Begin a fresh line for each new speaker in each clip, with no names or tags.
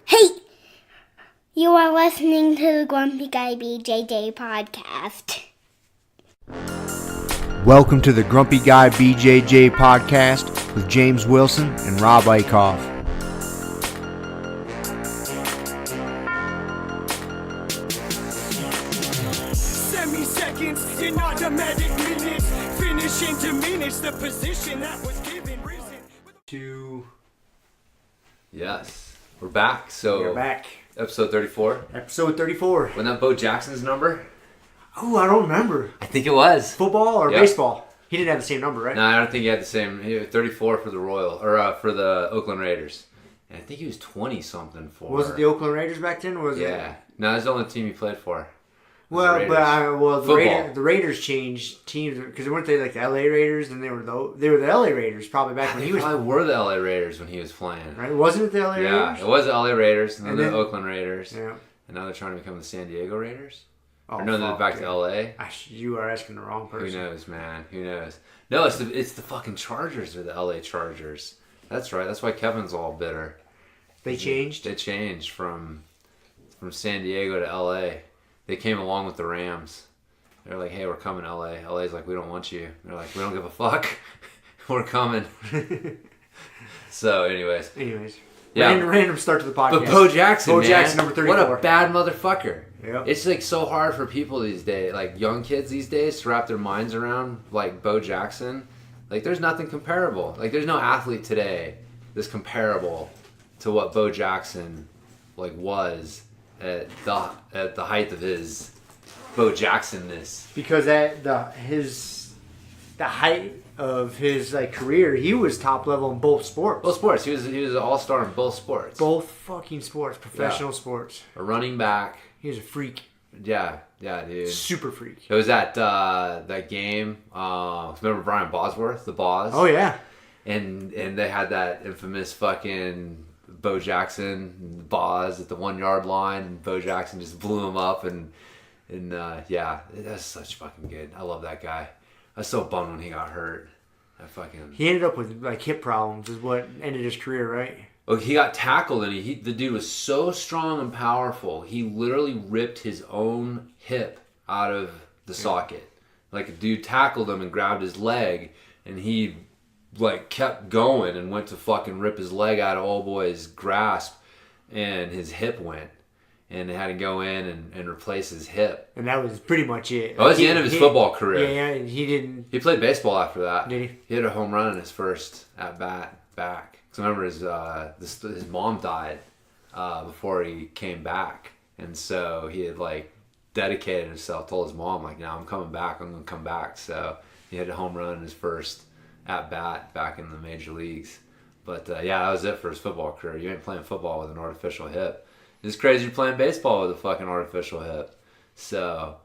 Hey! You are listening to the Grumpy Guy BJJ Podcast.
Welcome to the Grumpy Guy BJJ Podcast with James Wilson and Rob Eickhoff.
Semi-seconds in automatic minutes, finishing to diminish the position that was given.
Yes, we're back. So
We're back.
Episode 34.
Episode 34.
Wasn't that Bo Jackson's number?
Oh, I don't remember.
I think it was.
Football or
Yep.
baseball? He didn't have the same number, right?
No, I don't think he had the same. He was 34 for the for the Oakland Raiders. And I think he was 20 something for.
Was it the Oakland Raiders back then? Or was
Yeah. No, that's the only team he played for.
Well,
the
the Raiders changed teams because weren't they like the LA Raiders, and they were the LA Raiders probably back when
They
he was
probably were the LA Raiders when he was playing.
right. Wasn't it the LA
Yeah,
Raiders?
it was the LA Raiders, and then
And
the
then-
Oakland Raiders.
Yeah.
And now they're trying to become the San Diego Raiders.
Oh,
Or no, they're
fuck,
back to
dude.
LA.
You are asking the wrong person.
Who knows, man? Who knows? No, it's the fucking Chargers or the LA Chargers. That's right. That's why Kevin's all bitter.
They changed.
They changed from San Diego to LA. They came along with the Rams. They're like, hey, we're coming, LA. LA's like, we don't want you. They're like, we don't give a fuck. We're coming. So, anyways.
Yeah. Random start to the podcast.
But Bo Jackson, man.
Jackson, number 34.
What a bad motherfucker.
Yep.
It's like so hard for people these days, like young kids these days, to wrap their minds around like Bo Jackson. Like there's nothing comparable. Like there's no athlete today that's comparable to what Bo Jackson like was at the height of his Bo Jacksonness.
Because at the height of his like career, he was top level in both sports.
Both sports. He was an all-star in both sports.
Both fucking sports, professional sports.
A running back.
He was a freak.
Yeah, dude.
Super freak.
It was that game. Remember Brian Bosworth, the Boz?
Oh yeah.
And they had that infamous fucking Bo Jackson Boz at the 1 yard line, and Bo Jackson just blew him up, and yeah, that's such fucking good. I love that guy. I was so bummed when he got hurt.
He ended up with like hip problems, is what ended his career, right?
Oh, he got tackled, and the dude was so strong and powerful. He literally ripped his own hip out of the socket. Like a dude tackled him and grabbed his leg, and he like kept going and went to fucking rip his leg out of old boy's grasp, and his hip went, and they had to go in and replace his hip.
And that was pretty much it.
That was the end of his football career.
Yeah, and he didn't.
He played baseball after that.
Did he?
He hit a home run in his first at bat back. Because I remember his mom died before he came back, and so he had like dedicated himself. Told his mom like, "Now I'm coming back. I'm gonna come back." So he had a home run in his first at bat back in the major leagues. But yeah, that was it for his football career. You ain't playing football with an artificial hip. It's crazy you're playing baseball with a fucking artificial hip. So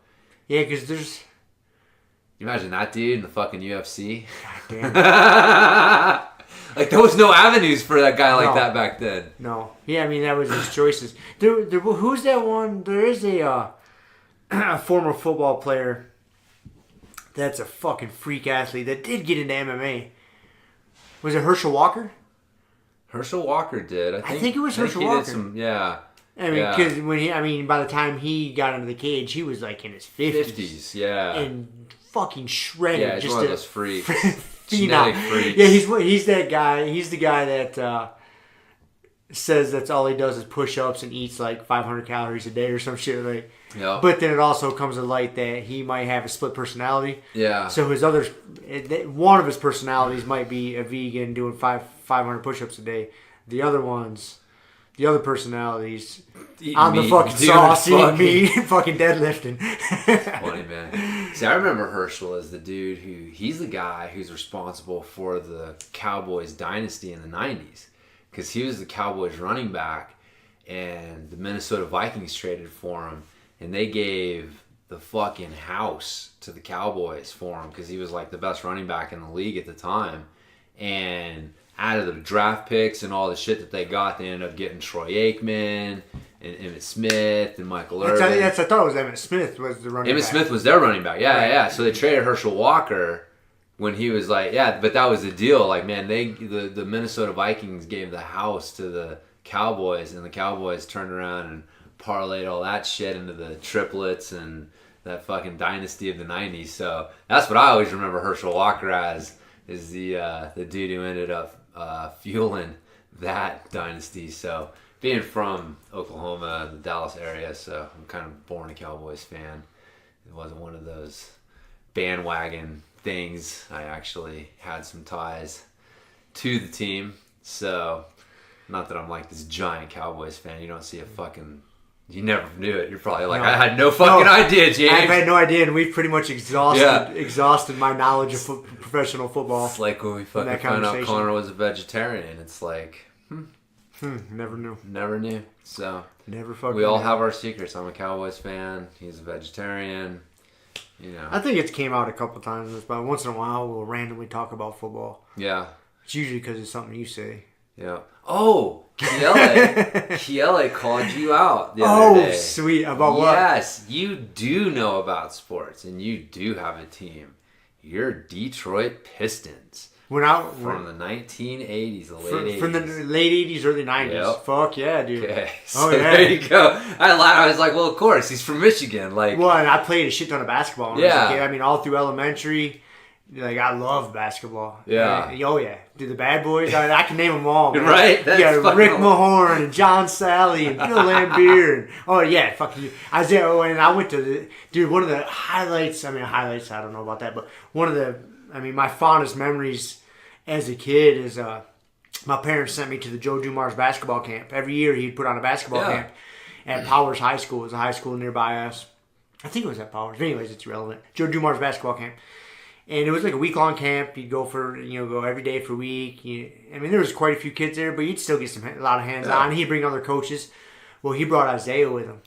Yeah, because there's.
you imagine that dude in the fucking UFC.
Damn.
Like there was no avenues for that guy like
No.
that back then.
No. Yeah, I mean, that was his choices. Who's that one? There is a former football player that's a fucking freak athlete that did get into MMA. Was it Herschel Walker?
Herschel Walker did. I think
it was Herschel
he
Walker.
Did some, yeah.
I mean, because by the time he got into the cage, he was like in his 50s.
50s, yeah.
And fucking shredded.
Yeah, he's
just
one of
a
those freaks.
phenom.
Genetic freaks.
Yeah, he's that guy. He's the guy that says that's all he does is push-ups and eats like 500 calories a day or some shit. Like,
Yep.
But then it also comes to light that he might have a split personality.
Yeah.
So one of his personalities might be a vegan doing 500 push-ups a day. The other personalities
Eating
on the
meat,
fucking
doing
sauce, eating
fucking-
meat, fucking deadlifting.
Funny, man. See, I remember Herschel as the dude he's the guy who's responsible for the Cowboys dynasty in the 90s. Because he was the Cowboys running back, and the Minnesota Vikings traded for him, and they gave the fucking house to the Cowboys for him because he was like the best running back in the league at the time. And out of the draft picks and all the shit that they got, they ended up getting Troy Aikman and Emmitt Smith and Michael Irvin.
I thought it was Emmitt Smith was the running back.
Emmitt Smith was their running back. Yeah,
Right.
yeah. So they traded Herschel Walker when he was like, yeah, but that was the deal. Like, man, the Minnesota Vikings gave the house to the Cowboys, and the Cowboys turned around and parlayed all that shit into the triplets and that fucking dynasty of the 90s. So that's what I always remember Herschel Walker as, is the dude who ended up fueling that dynasty. So being from Oklahoma, the Dallas area, so I'm kind of born a Cowboys fan. It wasn't one of those bandwagon things. I actually had some ties to the team. So not that I'm like this giant Cowboys fan. You don't see a fucking... You never knew it. You're probably like, I had no fucking idea, James.
I've had no idea, and we've pretty much exhausted my knowledge of professional football.
It's like when we fucking found out Connor was a vegetarian. It's like,
never knew.
Never knew. So
never fucking.
We all have our secrets. I'm a Cowboys fan. He's a vegetarian. You know.
I think it's came out a couple times, but once in a while we'll randomly talk about football.
Yeah.
It's usually because it's something you say.
Yeah. Oh, Kiele called you out the other day.
Oh, sweet. About what?
Yes, you do know about sports, and you do have a team. You're Detroit Pistons.
From
the 1980s, the late 80s.
From the late 80s, early 90s.
Yep.
Fuck yeah, dude.
Okay, so there you go. I was like, well, of course, he's from Michigan. Like,
well, and I played a shit ton of basketball when I was a kid. I mean, all through elementary. Like, I love basketball.
Yeah.
Oh, yeah. Dude, the bad boys, I can name them all, man.
Right?
Yeah, Rick Mahorn and John Sally and Bill Lambier. And, oh, yeah, fuck you. And I went to one of the highlights, I don't know about that, but my fondest memories as a kid is my parents sent me to the Joe Dumars basketball camp. Every year he'd put on a basketball camp at Powers High School. It was a high school nearby us. I think it was at Powers. But anyways, it's irrelevant. Joe Dumars basketball camp. And it was like a week-long camp. You'd go go every day for a week. There was quite a few kids there, but you'd still get a lot of hands-on. He'd bring other coaches. Well, he brought Isaiah with him.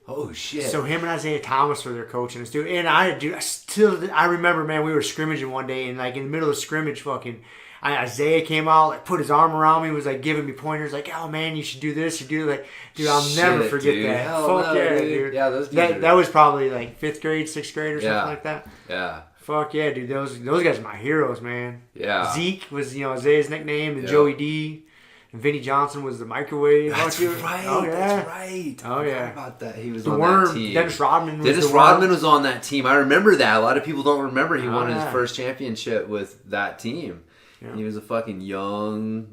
Oh, shit.
So him and Isaiah Thomas were there coaching us, dude. And I remember, man, we were scrimmaging one day, and like in the middle of the scrimmage, Isaiah came out, like put his arm around me, was like giving me pointers, like, oh man, you should do this, you do that. Dude, I'll never forget that. Fuck yeah, dude.
Yeah, those dudes
that was probably like 5th grade, 6th grade or something like that.
Yeah.
Fuck yeah, dude. Those guys are my heroes, man.
Yeah.
Zeke was, Isaiah's nickname, and Joey D. And Vinny Johnson was the microwave.
That's right.
Oh, yeah.
That's right.
Oh, yeah.
About that. He was
the
on
worm.
that team.
Dennis Rodman
was on that team. I remember that. A lot of people don't remember he won his first championship with that team. Yeah. He was a fucking young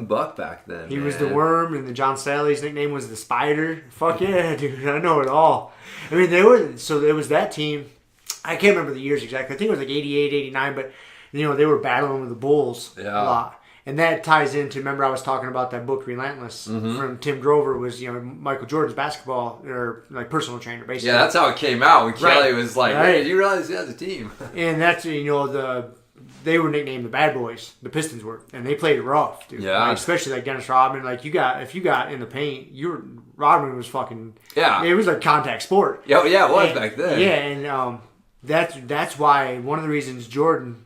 buck back then.
He was the worm, and the John Sally's nickname was the spider. Fuck yeah, dude. I know it all. It was that team. I can't remember the years exactly. I think it was like 88, 89, but they were battling with the Bulls a lot. And that ties into, remember I was talking about that book Relentless from Tim Grover, was Michael Jordan's basketball or like personal trainer basically.
Yeah, that's how it came out when Kelly was like, "Hey, you realize he has a team?"
And that's they were nicknamed the Bad Boys. The Pistons were, and they played rough, dude.
Yeah,
like, especially like Dennis Rodman. Like if you got in the paint, Rodman was fucking.
Yeah,
it was like contact sport.
Yeah, it was back then.
Yeah, and that's why one of the reasons Jordan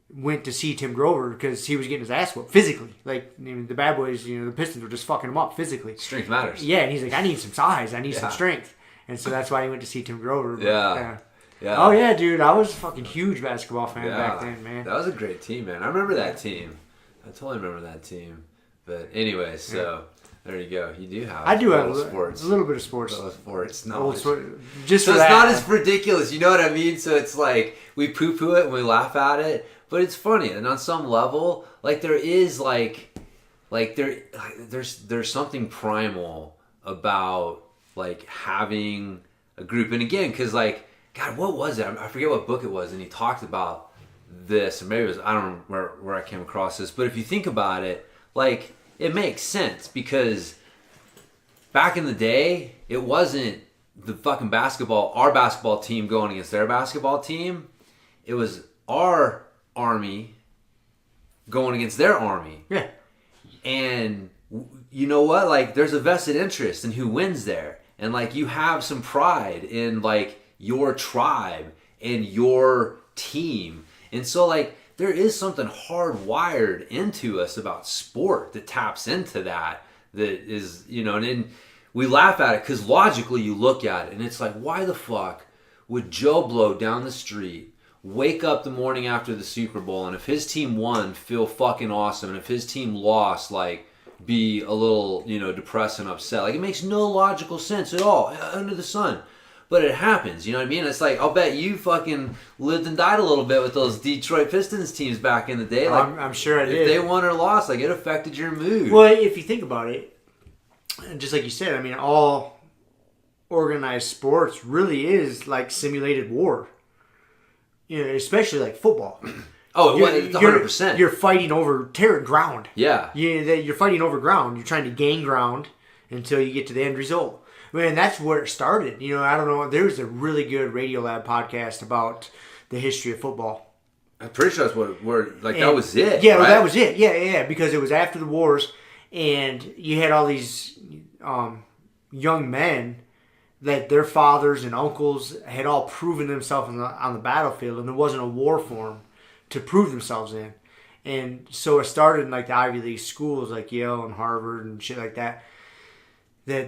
went to see Tim Grover, because he was getting his ass whooped physically. Like the Bad Boys, the Pistons were just fucking him up physically.
Strength matters.
Yeah, and he's like, I need some size, I need some strength, and so that's why he went to see Tim Grover. But,
yeah.
Oh yeah, dude, I was a fucking huge basketball fan back then, man.
That was a great team, man. I remember that team. I totally remember that team. But anyway, so there you go. You do have.
I do have
sports.
A little bit of sports.
A little sports.
No,
Just
so
it's not as ridiculous. You know what I mean? So it's like we poo-poo it and we laugh at it, but it's funny. And on some level, like there is there's something primal about like having a group. And again, because like, God, what was it? I forget what book it was, and he talked about this, or maybe it was, I don't know where I came across this, but if you think about it, like, it makes sense, because back in the day, it wasn't the fucking our basketball team going against their basketball team. It was our army going against their army.
Yeah.
And you know what? Like, there's a vested interest in who wins there. And, like, you have some pride in, like, your tribe and your team. And so like there is something hardwired into us about sport that taps into that is, and then we laugh at it because logically you look at it and it's like, why the fuck would Joe Blow down the street wake up the morning after the Super Bowl, and if his team won, feel fucking awesome, and if his team lost, like, be a little, depressed and upset. Like, it makes no logical sense at all under the sun. But it happens, you know what I mean? It's like, I'll bet you fucking lived and died a little bit with those Detroit Pistons teams back in the day. Like,
I'm sure I did.
If they won or lost, like, it affected your mood.
Well, if you think about it, just like you said, I mean, all organized sports really is like simulated war. Especially like football.
Oh, it's 100%.
You're fighting over ground.
Yeah.
You're fighting over ground. You're trying to gain ground until you get to the end result. I mean, that's where it started. I don't know. There was a really good Radiolab podcast about the history of football.
I'm pretty sure that's that was it.
Yeah,
right?
well, that was it. Yeah, because it was after the wars, and you had all these young men that their fathers and uncles had all proven themselves on the battlefield, and there wasn't a war for them to prove themselves in. And so it started in like the Ivy League schools like Yale and Harvard and shit like that.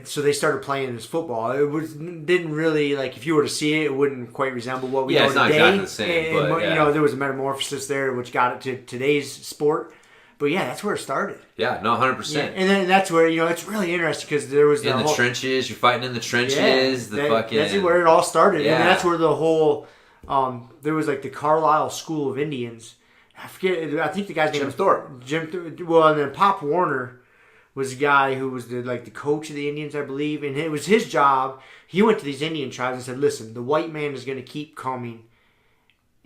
So they started playing this football. Didn't really, like, if you were to see it, it wouldn't quite resemble what we know today.
Yeah, it's not exactly the same. But,
there was a metamorphosis there which got it to today's sport. But yeah, that's where it started.
Yeah, no, 100%.
Yeah, and then that's where, it's really interesting because there was
in the trenches. You're fighting in the trenches.
That's where it all started.
Yeah.
And that's where the whole, there was like the Carlisle School of Indians. I think the guy's name was
Thorpe.
Well, and then Pop Warner was the guy who was the coach of the Indians, I believe, and it was his job. He went to these Indian tribes and said, "Listen, the white man is going to keep coming,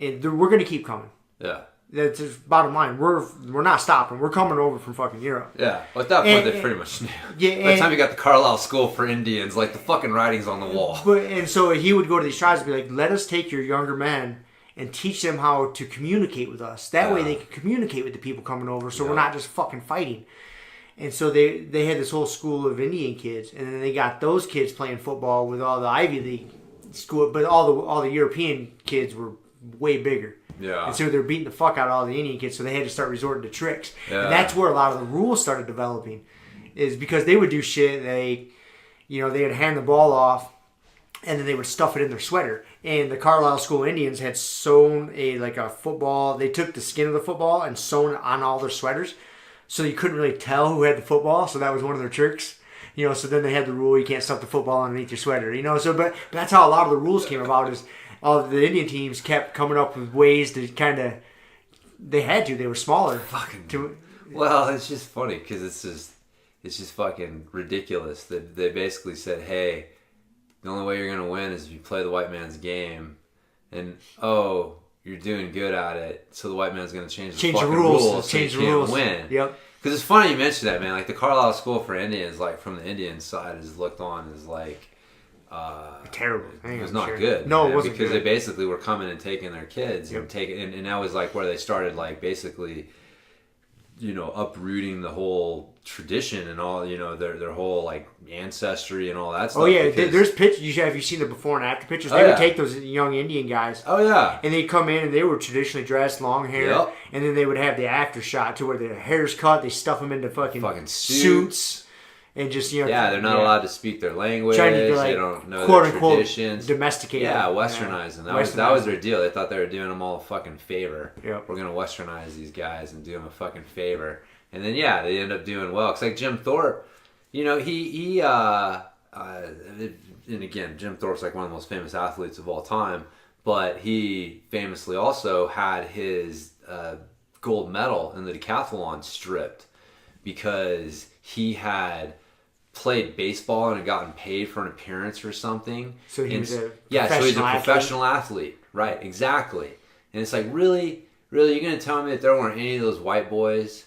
and we're going to keep coming."
Yeah,
that's just bottom line. We're not stopping. We're coming over from fucking Europe.
Yeah, well, at that point, they pretty much knew. Yeah, by the time you got the Carlisle School for Indians, like the fucking writing's on the wall.
And so he would go to these tribes and be like, "Let us take your younger men and teach them how to communicate with us. That way, they can communicate with the people coming over. So we're not just fucking fighting." And so they had this whole school of Indian kids, and then they got those kids playing football with all the Ivy League school, but all the European kids were way bigger.
Yeah.
And so they're beating the fuck out of all the Indian kids, so they had to start resorting to tricks.
Yeah.
And that's where a lot of the rules started developing, is because they would do shit. They'd hand the ball off, and then they would stuff it in their sweater. And the Carlisle School Indians had sewn a football. They took the skin of the football and sewn it on all their sweaters. So you couldn't really tell who had the football, so that was one of their tricks. So then they had the rule, you can't stuff the football underneath your sweater. But that's how a lot of the rules came about, is all of the Indian teams kept coming up with ways to kind of, they were smaller.
Well, it's just funny, because it's just fucking ridiculous that they basically said, hey, the only way you're going to win is if you play the white man's game, and you're doing good at it, so the white man's going to change the rules.
Change the
rules.
Win.
Yep. Because it's funny you mentioned that, man. Like, the Carlisle School for Indians, like, from the Indian side, is looked on as, like,
terrible.
It was not good.
No, it wasn't
because
good.
they basically were coming and taking their kids and that was, like, where they started, like, basically, uprooting the whole tradition and all, their whole, like, ancestry and all that stuff.
Oh, yeah. There's pictures. Have you seen the before and after pictures? They would take those young Indian guys.
Oh, yeah.
And they'd come in, and they were traditionally dressed, long hair. Yep. And then they would have the after shot to where their hair's cut. They stuff them into fucking suits. And just,
Yeah, they're not allowed to speak their language.
Trying to,
they don't know
quote,
their traditions.
Domesticate them.
Yeah, westernize them. That was their deal. They thought they were doing them all a fucking favor. Yep. We're going to westernize these guys and do them a fucking favor. And then, they end up doing well. It's like Jim Thorpe, and again, Jim Thorpe's like one of the most famous athletes of all time, but he famously also had his gold medal in the decathlon stripped because he had played baseball and had gotten paid for an appearance or something.
So he was a
professional athlete. Right, exactly. And it's like, really, you're going to tell me that there weren't any of those white boys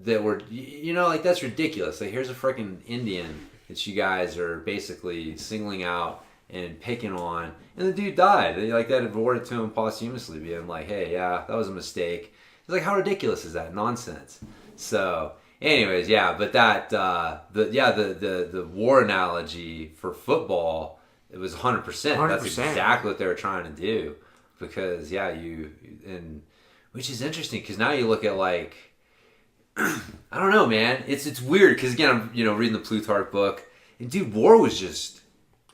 that were, like, that's ridiculous. Like, here's a freaking Indian that you guys are basically singling out and picking on, and the dude died. They, like, that awarded to him posthumously, being like, hey, yeah, that was a mistake. It's like, how ridiculous is that nonsense? So, anyways, but that the war analogy for football, it was 100%. That's exactly what they were trying to do, because which is interesting, because now you look at, like, I don't know, man. It's weird, because again, I'm reading the Plutarch book, and dude, war was just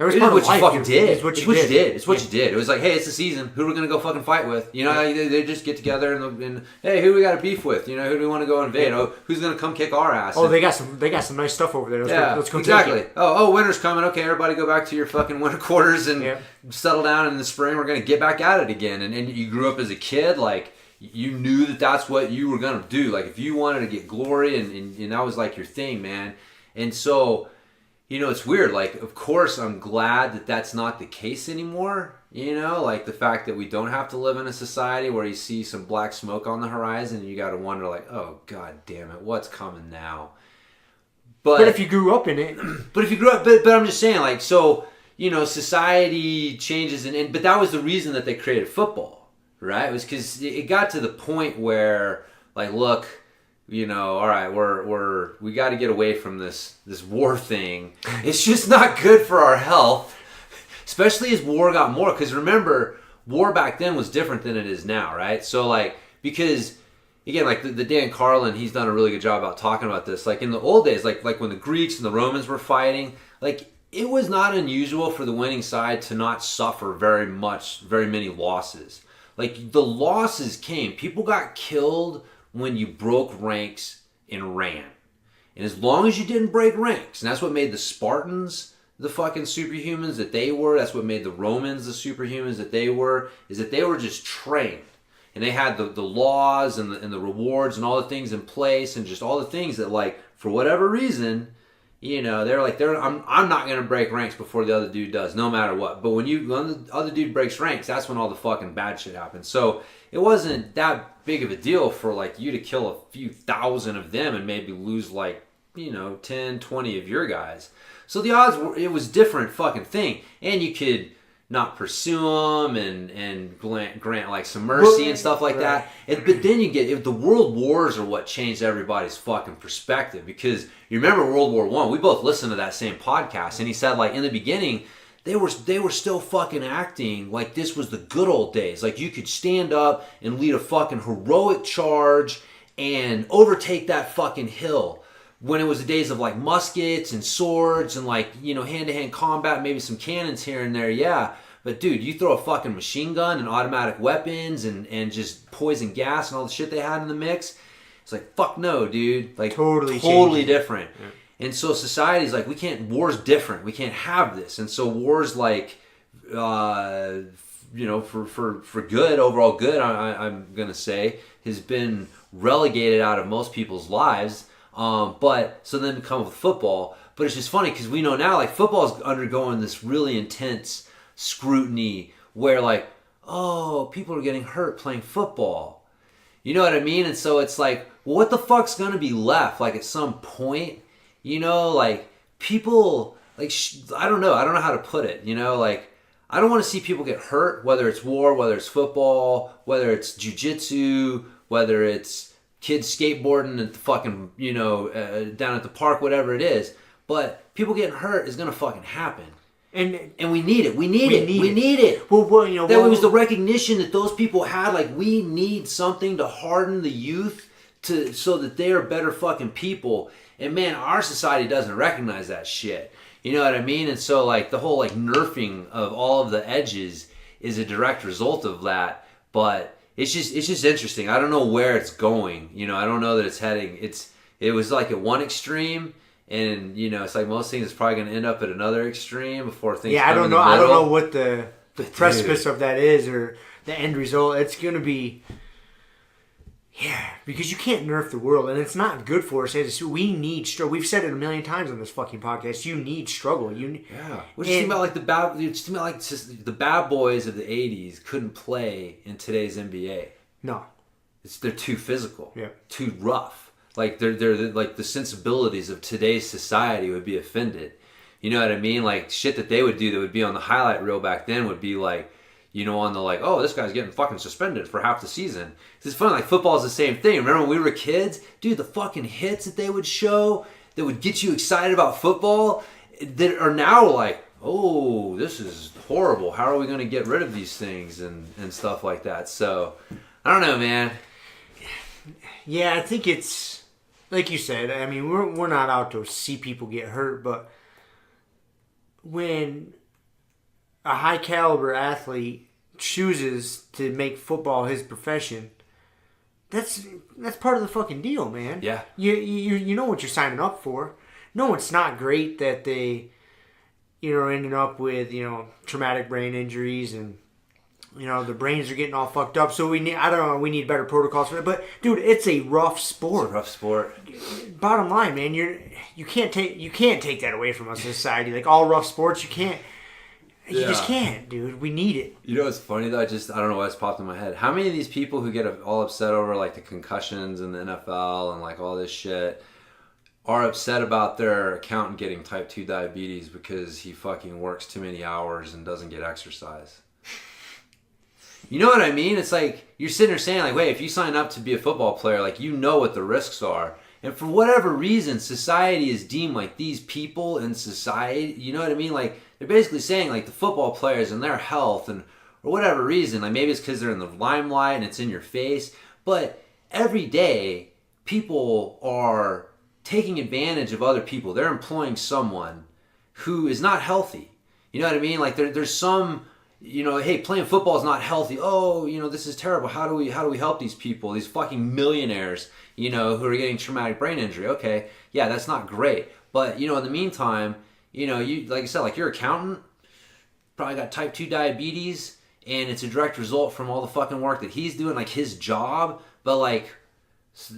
It was
It
part
is
of
what you
life.
fucking did.
It's what you did.
It's what you did. It was like, hey, it's the season. Who are we gonna go fucking fight with? You know, they just get together and hey, who we got a beef with? You know, who do we want to go invade? Oh, who's gonna come kick our ass?
Oh, they got some nice stuff over there. Let's go
exactly.
take it.
Oh, winter's coming. Okay, everybody go back to your fucking winter quarters and settle down. In the spring, we're gonna get back at it again. And you grew up as a kid, like you knew that that's what you were gonna do. Like if you wanted to get glory, and that was like your thing, man. And so. You know, it's weird. Like, of course, I'm glad that that's not the case anymore. You know, like the fact that we don't have to live in a society where you see some black smoke on the horizon and you got to wonder, like, oh, God damn it, what's coming now? But
if you grew up in it.
But I'm just saying, like, so, you know, society changes. But that was the reason that they created football, right? It was because it got to the point where, like, look, you know, all right, we got to get away from this war thing. It's just not good for our health, especially as war got more. Because remember, war back then was different than it is now, right? So like, because again, like the Dan Carlin, he's done a really good job about talking about this. Like in the old days, like when the Greeks and the Romans were fighting, like it was not unusual for the winning side to not suffer very many losses. Like the losses came, people got killed when you broke ranks and ran. And as long as you didn't break ranks, and that's what made the Spartans the fucking superhumans that they were, that's what made the Romans the superhumans that they were, is that they were just trained. And they had the laws and the rewards and all the things in place and just all the things that, like, for whatever reason, you know, I'm not going to break ranks before the other dude does, no matter what. But when the other dude breaks ranks, that's when all the fucking bad shit happens. So it wasn't that big of a deal for, like, you to kill a few thousand of them and maybe lose, like, you know, 10, 20 of your guys. So the odds were, it was different fucking thing. And you could not pursue them and grant like some mercy and stuff like that. But then you get, the world wars are what changed everybody's fucking perspective. Because you remember World War I, we both listened to that same podcast, and he said, like, in the beginning, they were still fucking acting like this was the good old days. Like you could stand up and lead a fucking heroic charge and overtake that fucking hill. When it was the days of like muskets and swords and like, you know, hand-to-hand combat, maybe some cannons here and there, yeah. But dude, you throw a fucking machine gun and automatic weapons and just poison gas and all the shit they had in the mix. It's like, fuck no, dude. Like totally different. Yeah. And so society's like, war's different. We can't have this. And so war's like, you know, for good, overall good, I'm going to say, has been relegated out of most people's lives. But so then come with football. But it's just funny because we know now, like, football's undergoing this really intense scrutiny where, like, oh, people are getting hurt playing football. You know what I mean? And so it's like, well, what the fuck's going to be left? Like, at some point, you know, like, people, like, I don't know how to put it, you know, like, I don't want to see people get hurt, whether it's war, whether it's football, whether it's jiu-jitsu, whether it's kids skateboarding at the fucking, you know, down at the park, whatever it is. But people getting hurt is going to fucking happen. And we need it. We need it.
Well, you know,
that was the recognition that those people had. Like, we need something to harden the youth so that they are better fucking people. And man, our society doesn't recognize that shit. You know what I mean? And so, like, the whole, like, nerfing of all of the edges is a direct result of that. But it's just interesting. I don't know where it's going. You know, I don't know that it's heading. It was like at one extreme, and you know, it's like most things, it's probably going to end up at another extreme before things.
Yeah, I don't know. I don't know what the precipice of that is or the end result. It's going to be. Yeah, because you can't nerf the world, and it's not good for us. We need struggle. We've said it a million times on this fucking podcast. You need struggle.
Yeah. What do you think about, like, the bad boys of the '80s couldn't play in today's NBA?
No,
they're too physical.
Yeah,
too rough. Like they're like the sensibilities of today's society would be offended. You know what I mean? Like shit that they would do that would be on the highlight reel back then would be like, you know, on the like, oh, this guy's getting fucking suspended for half the season. It's funny, like football's the same thing. Remember when we were kids? Dude, the fucking hits that they would show that would get you excited about football that are now like, oh, this is horrible. How are we going to get rid of these things and stuff like that? So, I don't know, man.
Yeah, I think it's, like you said, I mean, we're not out to see people get hurt, but when a high caliber athlete chooses to make football his profession, that's part of the fucking deal, man.
Yeah.
You know what you're signing up for. No, it's not great that they, ending up with, traumatic brain injuries and, the brains are getting all fucked up. So we need better protocols for it. But dude, it's a rough sport.
It's a rough sport.
Bottom line, man, you can't take that away from us in society. Like all rough sports, you can't. You just can't, dude. We need it.
You know what's funny though? I don't know what's popped in my head. How many of these people who get all upset over like the concussions in the NFL and like all this shit are upset about their accountant getting type 2 diabetes because he fucking works too many hours and doesn't get exercise? You know what I mean? It's like you're sitting there saying like, wait, if you sign up to be a football player, like you know what the risks are. And for whatever reason, society is deemed like these people in society, you know what I mean? Like they're basically saying like the football players and their health and or whatever reason, like maybe it's because they're in the limelight and it's in your face. But every day, people are taking advantage of other people. They're employing someone who is not healthy. You know what I mean? Like there's some, hey, playing football is not healthy. Oh, this is terrible. How do we help these people? These fucking millionaires, who are getting traumatic brain injury. Okay, yeah, that's not great. But in the meantime, you like I said, like your accountant probably got type 2 diabetes, and it's a direct result from all the fucking work that he's doing, like his job. But like,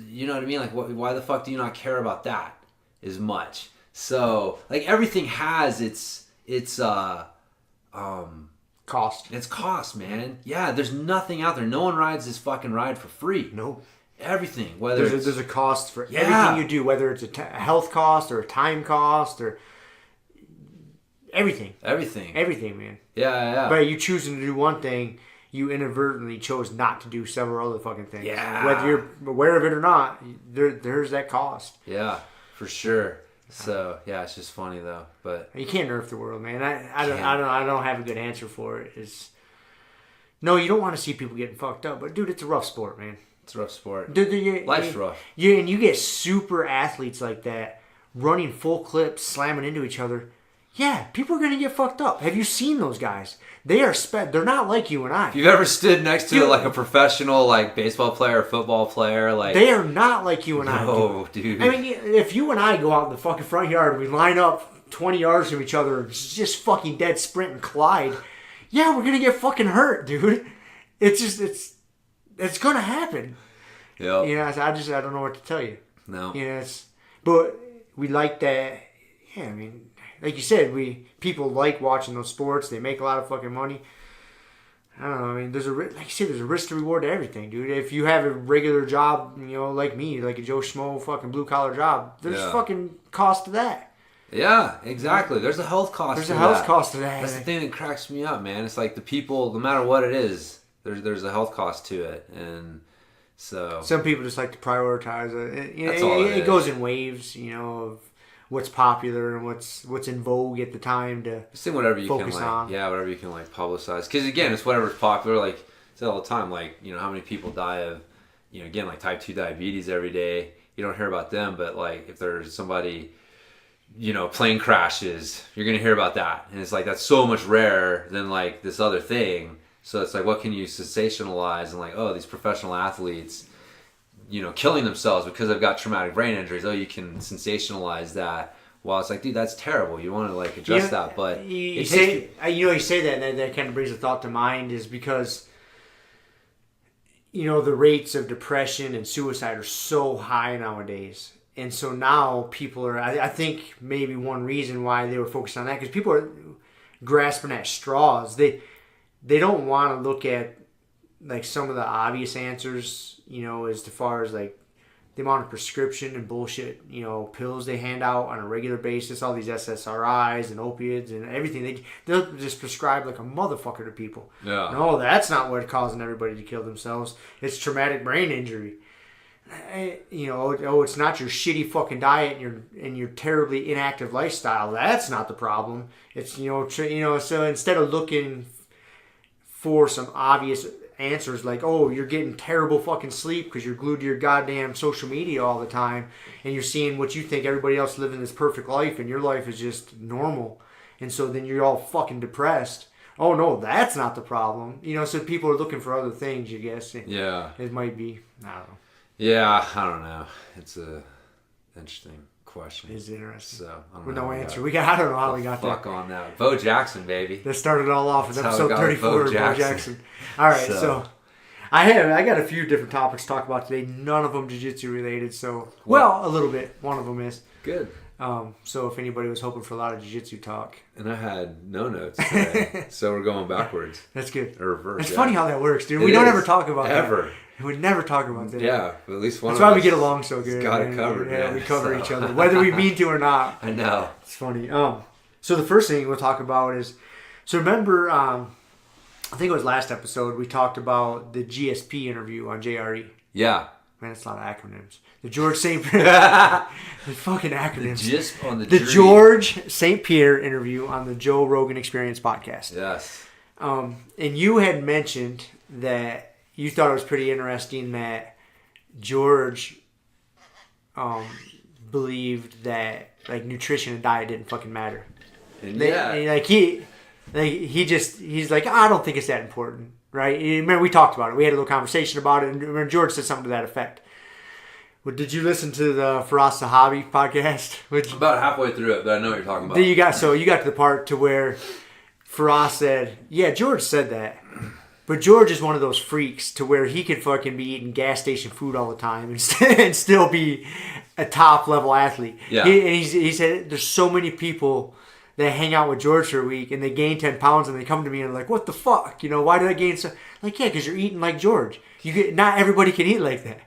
you know what I mean? Like, why the fuck do you not care about that as much? So like everything has its
cost.
It's cost, man. Yeah, there's nothing out there. No one rides this fucking ride for free.
No.
Everything. Whether
there's a cost for everything you do, whether it's a health cost or a time cost or everything. Everything, man.
Yeah.
But you choosing to do one thing, you inadvertently chose not to do several other fucking things.
Yeah.
Whether you're aware of it or not, there's that cost.
Yeah, for sure. So yeah, it's just funny though. But
you can't nerf the world, man. I don't have a good answer for it. No, you don't want to see people getting fucked up, but dude, it's a rough sport, man.
It's a rough sport.
Dude,
life's rough.
And you get super athletes like that running full clips, slamming into each other. Yeah, people are gonna get fucked up. Have you seen those guys? They are they're not like you and I.
If you've ever stood next to like a professional like baseball player or football player, like
they are not like you and I.
No, dude.
I mean, if you and I go out in the fucking front yard and we line up 20 yards from each other and just fucking dead sprint and collide, yeah, we're gonna get fucking hurt, dude. It's gonna happen.
Yeah.
I don't know what to tell you.
No.
But we like that. Yeah, I mean, like you said, people like watching those sports. They make a lot of fucking money. I don't know. I mean, there's a risk to reward to everything, dude. If you have a regular job, like me, like a Joe Schmo fucking blue collar job, there's fucking cost to that.
Yeah, exactly. There's a health cost.
There's a health cost to that.
That's the thing that cracks me up, man. It's like the people, no matter what it is, there's a health cost to it, and so
some people just like to prioritize it.
That's all it
goes in waves, of what's popular and what's in vogue at the time to
just think whatever you
focus
can
on.
whatever you can publicize. Because again, it's whatever's popular. Like I say all the time, how many people die of again like type 2 diabetes every day. You don't hear about them, but like if there's somebody plane crashes, you're gonna hear about that, and it's like that's so much rarer than like this other thing. So it's like, what can you sensationalize and like, oh, these professional athletes killing themselves because they've got traumatic brain injuries. Oh, you can sensationalize that. Well, it's like, dude, that's terrible. You want to address that, but
you say that, and that kind of brings a thought to mind, is because the rates of depression and suicide are so high nowadays, and so now people are. I think maybe one reason why they were focused on that because people are grasping at straws. They don't want to look at like some of the obvious answers, as far as like the amount of prescription and bullshit, pills they hand out on a regular basis, all these SSRIs and opiates and everything. They'll just prescribe like a motherfucker to people.
Yeah.
No, that's not what's causing everybody to kill themselves. It's traumatic brain injury. It's not your shitty fucking diet and your terribly inactive lifestyle. That's not the problem. It's, so instead of looking for some obvious answers like, oh, you're getting terrible fucking sleep because you're glued to your goddamn social media all the time and you're seeing what you think everybody else living this perfect life and your life is just normal, and so then you're all fucking depressed. oh no, that's not the problem. You know, so people are looking for other things, I guess.
Yeah.
It might be, I don't know.
Yeah, I don't know. It's a interesting question.
It's interesting.
So, I don't
With
know
no
how we
answer.
got-
I don't know how we got there.
Fuck on that. Bo Jackson, baby.
That started it all off with
That's how
episode
we got
34
Bo
of Bo
Jackson.
Jackson. All right, so I got a few different topics to talk about today. None of them jiu-jitsu related. So, well, a little bit. One of them is.
Good.
So if anybody was hoping for a lot of jiu-jitsu talk,
And I had no notes today, so we're going backwards.
that's good.
Or reverse.
It's
yeah.
funny how that works, dude.
It
We don't
is.
ever talk about
Ever.
that. We never talk about that.
Yeah, but at least one
That's
of
why
us
we get along so good.
has got it
man.
covered,
Yeah,
man.
we cover
So-
each other, whether we mean to or not.
I know.
It's funny. So the first thing we'll talk about is, so remember, I think it was last episode, we talked about the GSP interview on JRE.
Yeah.
Man, it's a lot of acronyms. The George St. Pierre. The fucking acronyms.
Just on the
The
jury.
George St. Pierre interview on the Joe Rogan Experience podcast.
Yes.
And you had mentioned that you thought it was pretty interesting that George believed that like nutrition and diet didn't fucking matter.
And
He's like, I don't think it's that important, right? You remember we talked about it. We had a little conversation about it, and George said something to that effect. Well, did you listen to the Firas Zahabi podcast? Which
about halfway through it, but I know what you're talking about.
you got to the part to where Firas said, yeah, George said that. But George is one of those freaks to where he could fucking be eating gas station food all the time and still be a top level athlete.
Yeah.
He said there's so many people that hang out with George for a week and they gain 10 pounds and they come to me and they're like, what the fuck? You know, why did I gain so? Like, yeah, because you're eating like George. Not everybody can eat like that.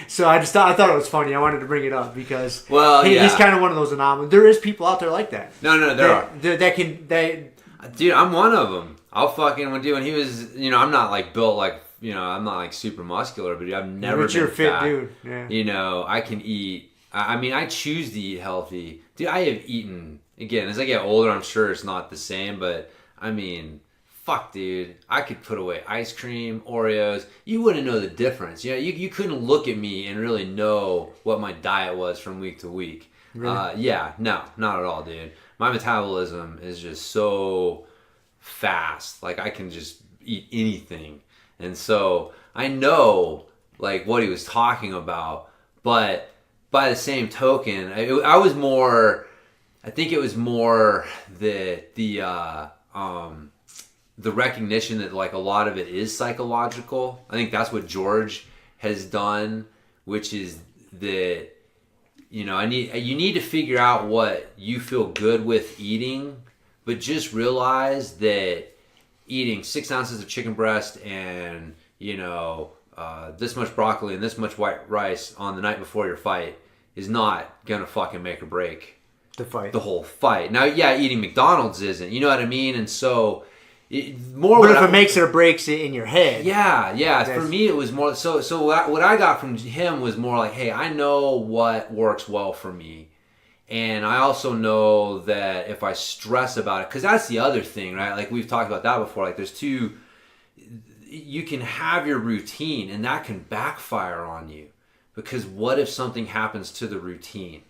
So I thought it was funny. I wanted to bring it up because he's kind of one of those anomalies. There is people out there like that.
No, there are.
That
Dude, I'm one of them. I'll fucking when he was, I'm not like built like, I'm not like super muscular, but I've never
but
been
you're a fit
fat.
dude. Yeah.
I can eat. I mean, I choose to eat healthy. Dude, I have eaten, again, as I get older, I'm sure it's not the same, but I mean, fuck, dude. I could put away ice cream, Oreos. You wouldn't know the difference. You couldn't look at me and really know what my diet was from week to week.
Really?
Yeah, no, not at all, dude. My metabolism is just so fast. Like, I can just eat anything. And so I know, like, what he was talking about. But by the same token, I think it was more the recognition that, like, a lot of it is psychological. I think that's what George has done, which is that, you need to figure out what you feel good with eating, but just realize that eating 6 ounces of chicken breast and, this much broccoli and this much white rice on the night before your fight is not going to fucking make or break the whole fight. Now, yeah, eating McDonald's isn't, you know what I mean? And so,
But if it makes it or breaks it in your head.
Yeah. For me, it was more, so what I got from him was more like, hey, I know what works well for me. And I also know that if I stress about it, because that's the other thing, right? Like, we've talked about that before. Like, you can have your routine and that can backfire on you. Because what if something happens to the routine?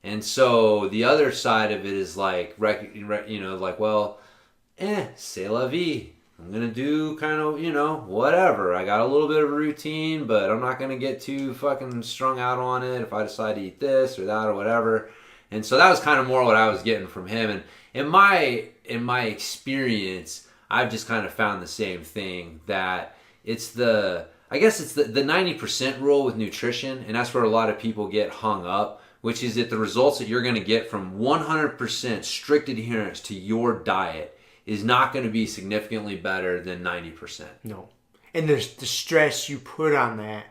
And so the other side of it is like, well, c'est la vie. I'm going to do kind of, whatever. I got a little bit of a routine, but I'm not going to get too fucking strung out on it if I decide to eat this or that or whatever. And so that was kind of more what I was getting from him. And in my experience, I've just kind of found the same thing, that it's the 90% rule with nutrition. And that's where a lot of people get hung up, which is that the results that you're going to get from 100% strict adherence to your diet is not going to be significantly better than 90%.
No. And there's the stress you put on that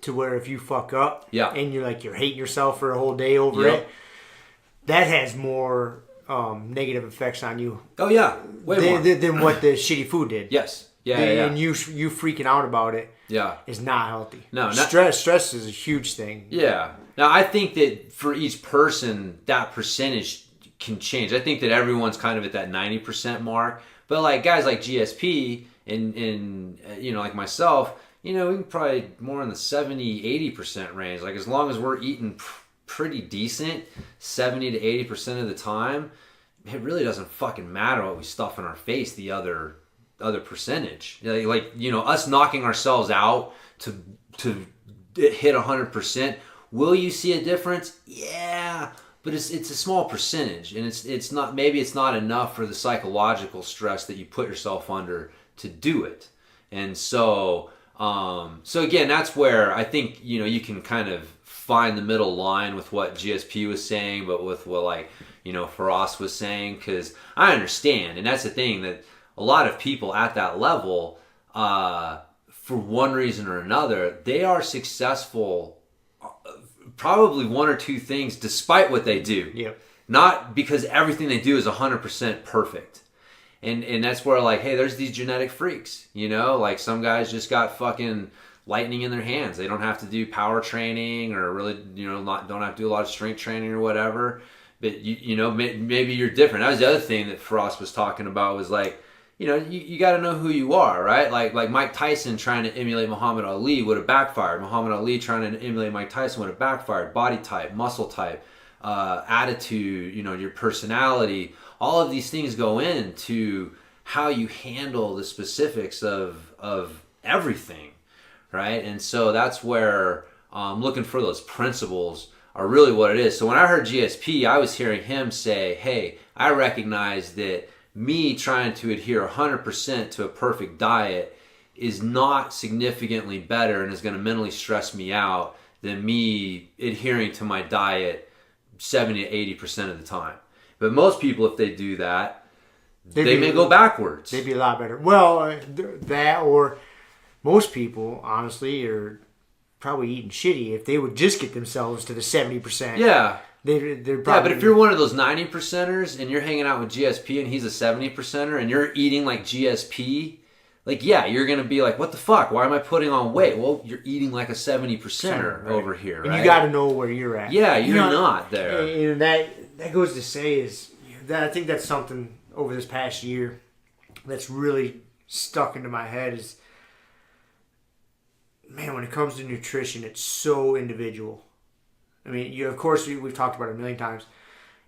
to where if you fuck up and you're hating yourself for a whole day over it, that has more negative effects on you.
Oh, yeah. Way more.
Than what the shitty food did.
Yes. Yeah.
And you freaking out about it is not healthy.
No.
Stress is a huge thing.
Yeah. Now, I think that for each person, that percentage can change. I think that everyone's kind of at that 90% mark, but like guys like GSP and like myself, we can probably more in the 70-80% range. Like, as long as we're eating pretty decent 70 to 80% of the time, it really doesn't fucking matter what we stuff in our face, the other percentage. Like, you know, us knocking ourselves out to hit 100%. Will you see a difference? Yeah, but it's a small percentage, and it's not, maybe it's not enough for the psychological stress that you put yourself under to do it. And so again, that's where I think, you know, you can kind of find the middle line with what GSP was saying, but with what, like, you know, Faraz was saying, because I understand, and that's the thing, that a lot of people at that level, for one reason or another, they are successful probably one or two things despite what they do.
Yep.
Not because everything they do is 100% perfect. And that's where, like, hey, there's these genetic freaks, you know? Like, some guys just got fucking lightning in their hands. They don't have to do power training or really, you know, don't have to do a lot of strength training or whatever. But, you know, maybe you're different. That was the other thing that Frost was talking about, was like, you know, you got to know who you are, right? Like Mike Tyson trying to emulate Muhammad Ali would have backfired. Muhammad Ali trying to emulate Mike Tyson would have backfired. Body type, muscle type, attitude, you know, your personality. All of these things go into how you handle the specifics of everything, right? And so that's where looking for those principles are really what it is. So when I heard GSP, I was hearing him say, hey, I recognize that me trying to adhere 100% to a perfect diet is not significantly better and is going to mentally stress me out than me adhering to my diet 70 to 80% of the time. But most people, if they do that, they may go backwards.
They'd be a lot better. Well, that, or most people, honestly, are probably eating shitty if they would just get themselves to the 70%.
Yeah.
They're probably,
yeah, but if you're one of those 90%ers and you're hanging out with GSP and he's a 70%er and you're eating like GSP, like, yeah, you're going to be like, what the fuck? Why am I putting on weight? Well, you're eating like a 70%er
right
over here, right?
And you got to know where you're at.
Yeah, you're not there.
And that goes to say is that I think that's something over this past year that's really stuck into my head is, man, when it comes to nutrition, it's so individual. I mean, of course, we've talked about it a million times.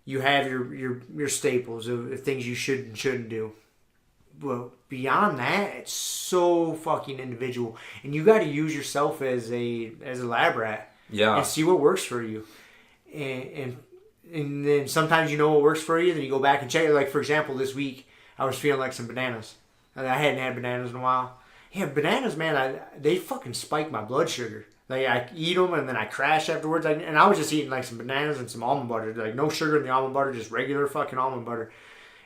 You have your staples of things you should and shouldn't do. Well, beyond that, it's so fucking individual, and you got to use yourself as a lab rat, and see what works for you. And then sometimes you know what works for you, then you go back and check it. Like, for example, this week I was feeling like some bananas. I hadn't had bananas in a while. Yeah, bananas, man, they fucking spike my blood sugar. Like, I eat them and then I crash afterwards. And I was just eating like some bananas and some almond butter. Like, no sugar in the almond butter, just regular fucking almond butter.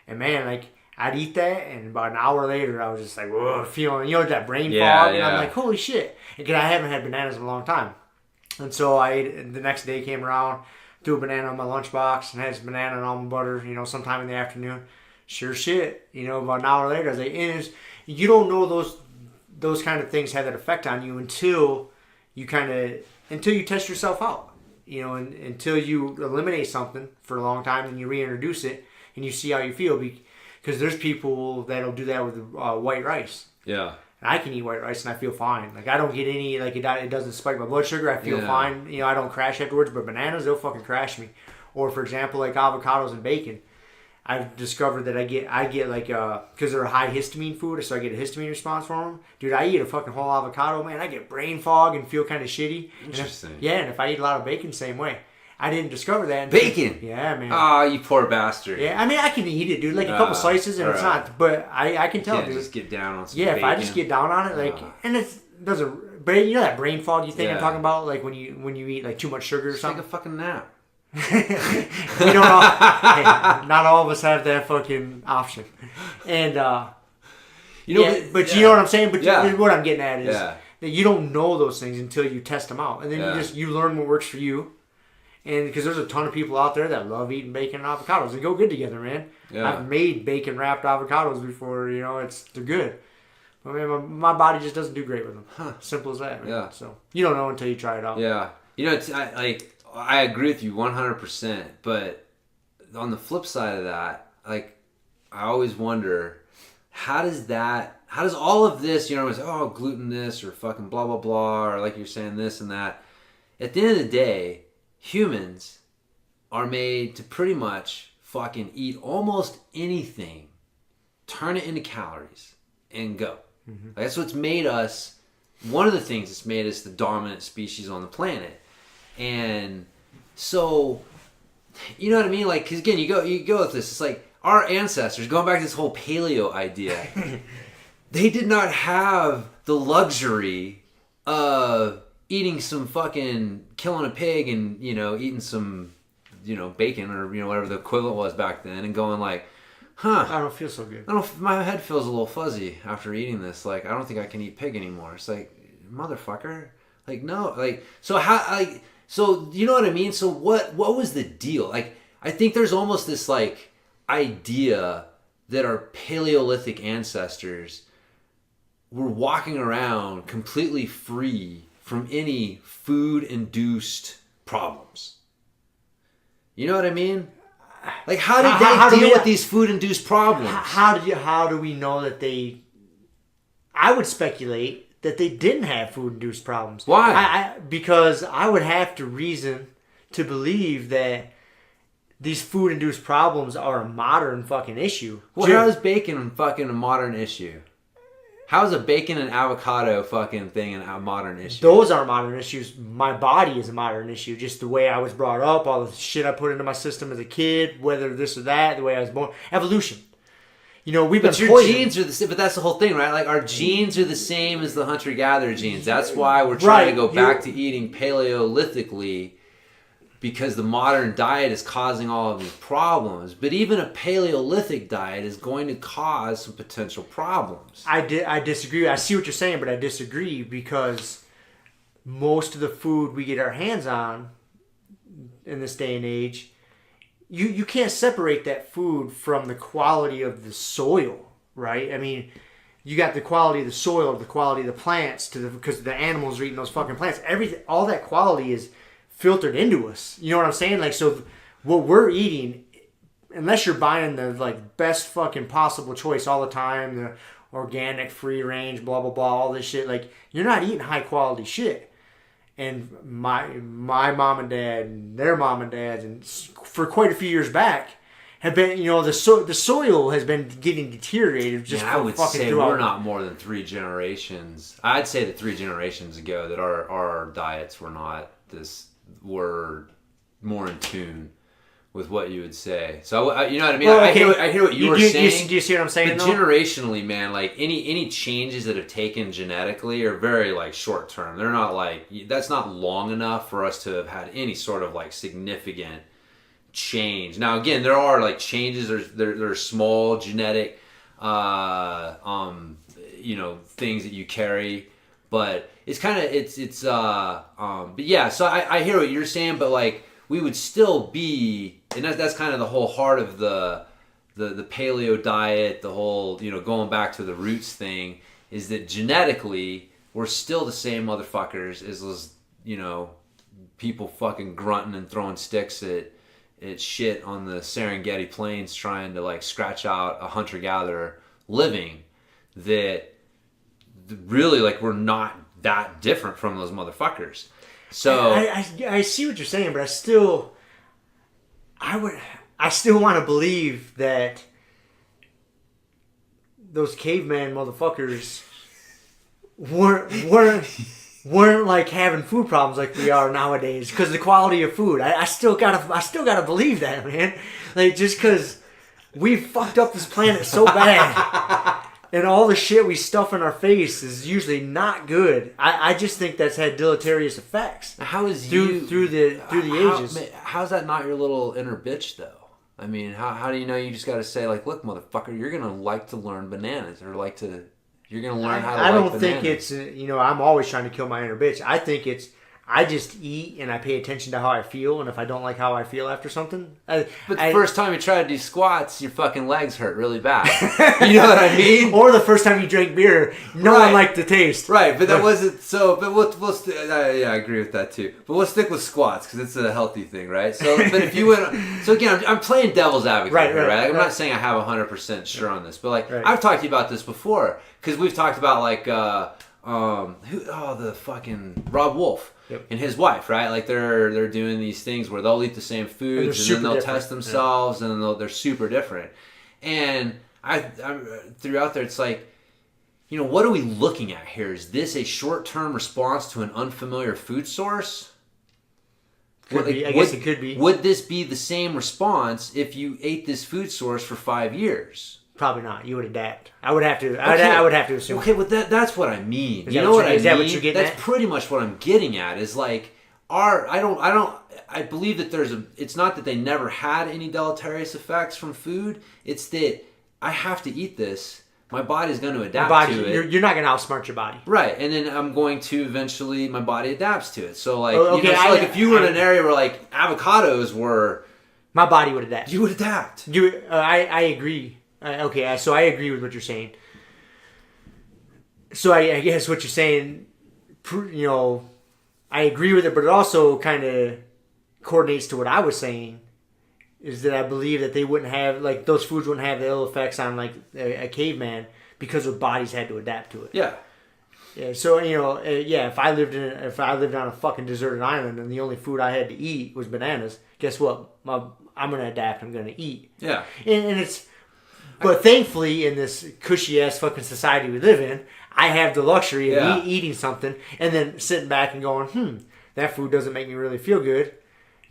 And man, like, I'd eat that, and about an hour later, I was just like, whoa, feeling, you know, that brain fog. And I'm like, holy shit. Because I haven't had bananas in a long time. And so the next day came around, threw a banana in my lunchbox, and had some banana and almond butter, you know, sometime in the afternoon. Sure shit. You know, about an hour later, I was like, you don't know those kind of things have that effect on you until you test yourself out, you know, and until you eliminate something for a long time and you reintroduce it and you see how you feel. Because there's people that'll do that with white rice. Yeah. And I can eat white rice and I feel fine. Like, I don't get any, like, it doesn't spike my blood sugar. I feel fine. You know, I don't crash afterwards. But bananas, they'll fucking crash me. Or, for example, like avocados and bacon. I've discovered that I get like, because they're a high histamine food, so I get a histamine response from them. Dude, I eat a fucking whole avocado, man. I get brain fog and feel kind of shitty.
Interesting.
And if I eat a lot of bacon, same way. I didn't discover that.
Bacon?
Yeah, man.
Oh, you poor bastard.
Yeah, I mean, I can eat it, dude. Like a couple slices, and it's not. But I can tell, dude.
Just get down on some
bacon.
bacon.
If I just get down on it, like, and it doesn't. But you know that brain fog you think I'm talking about, like when you eat like too much sugar or something.
Take a fucking nap.
We don't all, hey, not all of us have that fucking option, and you know, but you know what I'm saying. But what I'm getting at is that you don't know those things until you test them out, and then you learn what works for you. And because there's a ton of people out there that love eating bacon and avocados, they go good together, man. I've made bacon wrapped avocados before, you know, they're good. But man, my body just doesn't do great with them. Simple as that, man. Yeah. So you don't know until you try it out. Yeah.
You know, I agree with you 100%, but on the flip side of that, like, I always wonder, how does all of this, you know, it's, oh, gluten this or fucking blah, blah, blah, or like you're saying this and that. At the end of the day, humans are made to pretty much fucking eat almost anything, turn it into calories, and go. Mm-hmm. That's what's made us, one of the things that's made us the dominant species on the planet. And so, you know what I mean? Like, because again, you go with this. It's like our ancestors, going back to this whole paleo idea, they did not have the luxury of eating some fucking, killing a pig and, you know, eating some, you know, bacon or, you know, whatever the equivalent was back then, and going like, I
don't feel so good.
My head feels a little fuzzy after eating this. Like, I don't think I can eat pig anymore. It's like, motherfucker. Like, no. Like, so how, like, so, you know what I mean? So what was the deal? Like, I think there's almost this, like, idea that our Paleolithic ancestors were walking around completely free from any food-induced problems. You know what I mean? Like, how did they deal with these food-induced problems?
How do we know that they... I would speculate that they didn't have food-induced problems.
Why?
Because I would have to reason to believe that these food-induced problems are a modern fucking issue.
Well, how is bacon fucking a modern issue? How is a bacon and avocado fucking thing a modern issue?
Those are modern issues. My body is a modern issue. Just the way I was brought up, all the shit I put into my system as a kid, whether this or that, the way I was born. Evolution. You know, we've been
But your
poisoned.
genes are the same. But that's the whole thing, right? Like, our genes are the same as the hunter-gatherer genes. That's why we're trying to go back to eating paleolithically, because the modern diet is causing all of these problems. But even a Paleolithic diet is going to cause some potential problems.
I disagree. I see what you're saying, but I disagree, because most of the food we get our hands on in this day and age, you can't separate that food from the quality of the soil, right? I mean, you got the quality of the soil, the quality of the plants, because the animals are eating those fucking plants. Everything, all that quality is filtered into us. You know what I'm saying? Like, so what we're eating, unless you're buying the like best fucking possible choice all the time, the organic, free range, blah blah blah, all this shit, like, you're not eating high quality shit. And my mom and dad and their mom and dads, and for quite a few years back, have been, you know, the soil has been getting deteriorated. Just
I would say we're not more than 3 generations. I'd say that 3 generations ago that our diets were not this, were more in tune with what you would say. So you know what I mean? Well, okay. I hear what you were saying.
Do you see what I'm saying?
But generationally, man, like any changes that have taken genetically are very like short term. They're not like, that's not long enough for us to have had any sort of like significant change. Now again, there are like changes. There are small genetic, you know, things that you carry, but it's kind of but yeah. So I hear what you're saying, but like, we would still be, and that's kind of the whole heart of the paleo diet, the whole, you know, going back to the roots thing, is that genetically we're still the same motherfuckers as those, you know, people fucking grunting and throwing sticks at shit on the Serengeti plains trying to like scratch out a hunter-gatherer living, that really, like, we're not that different from those motherfuckers. So
I see what you're saying, but I still want to believe that those caveman motherfuckers weren't like having food problems like we are nowadays because of the quality of food. I still gotta believe that, man. Like, just because we fucked up this planet so bad. And all the shit we stuff in our face is usually not good. I just think that's had deleterious effects.
How is
through the ages?
How's that not your little inner bitch though? I mean, how do you know? You just got to say like, look, motherfucker, you're gonna like to learn bananas, or you're gonna learn how to. I don't
think it's you know, I'm always trying to kill my inner bitch. I think it's, I just eat and I pay attention to how I feel, and if I don't like how I feel after something...
But the first time you try to do squats, your fucking legs hurt really bad. You know what I mean?
Or the first time you drank beer, no one liked the taste.
Right, but that wasn't... So, but yeah, I agree with that too. But we'll stick with squats, because it's a healthy thing, right? So, but if you went... So again, I'm playing devil's advocate, right? Like, I'm not saying I have 100% sure on this, but like, I've talked to you about this before, because we've talked about like... the fucking Rob Wolf. and his wife, right? Like they're doing these things where they'll eat the same foods and then they'll test themselves and then they're super different. And I threw out there, it's like, you know, what are we looking at here? Is this a short-term response to an unfamiliar food source?
Could be. I guess it could be.
Would this be the same response if you ate this food source for 5 years?
Probably not. You would adapt. I would have to. I would have to assume.
Okay, but that's what I mean.
You know what I mean? Is that what you're getting at?
That's pretty much what I'm getting at. Is like I believe that it's not that they never had any deleterious effects from food. It's that I have to eat this. My body's going to adapt to it.
You're not going to outsmart your body.
Right. And then I'm going to eventually, my body adapts to it. So like, like if you were in an area where like avocados were...
My body would adapt.
You would adapt.
I agree. So I agree with what you're saying. So I guess what you're saying, you know, I agree with it, but it also kind of coordinates to what I was saying. Is that I believe that they wouldn't have, like, those foods wouldn't have the ill effects on, like, a caveman because their bodies had to adapt to it.
Yeah.
Yeah. So, you know, if I lived on a fucking deserted island and the only food I had to eat was bananas, guess what? I'm going to adapt. I'm going to eat.
Yeah.
And it's, but thankfully in this cushy ass fucking society we live in, I have the luxury of eating something and then sitting back and going, that food doesn't make me really feel good.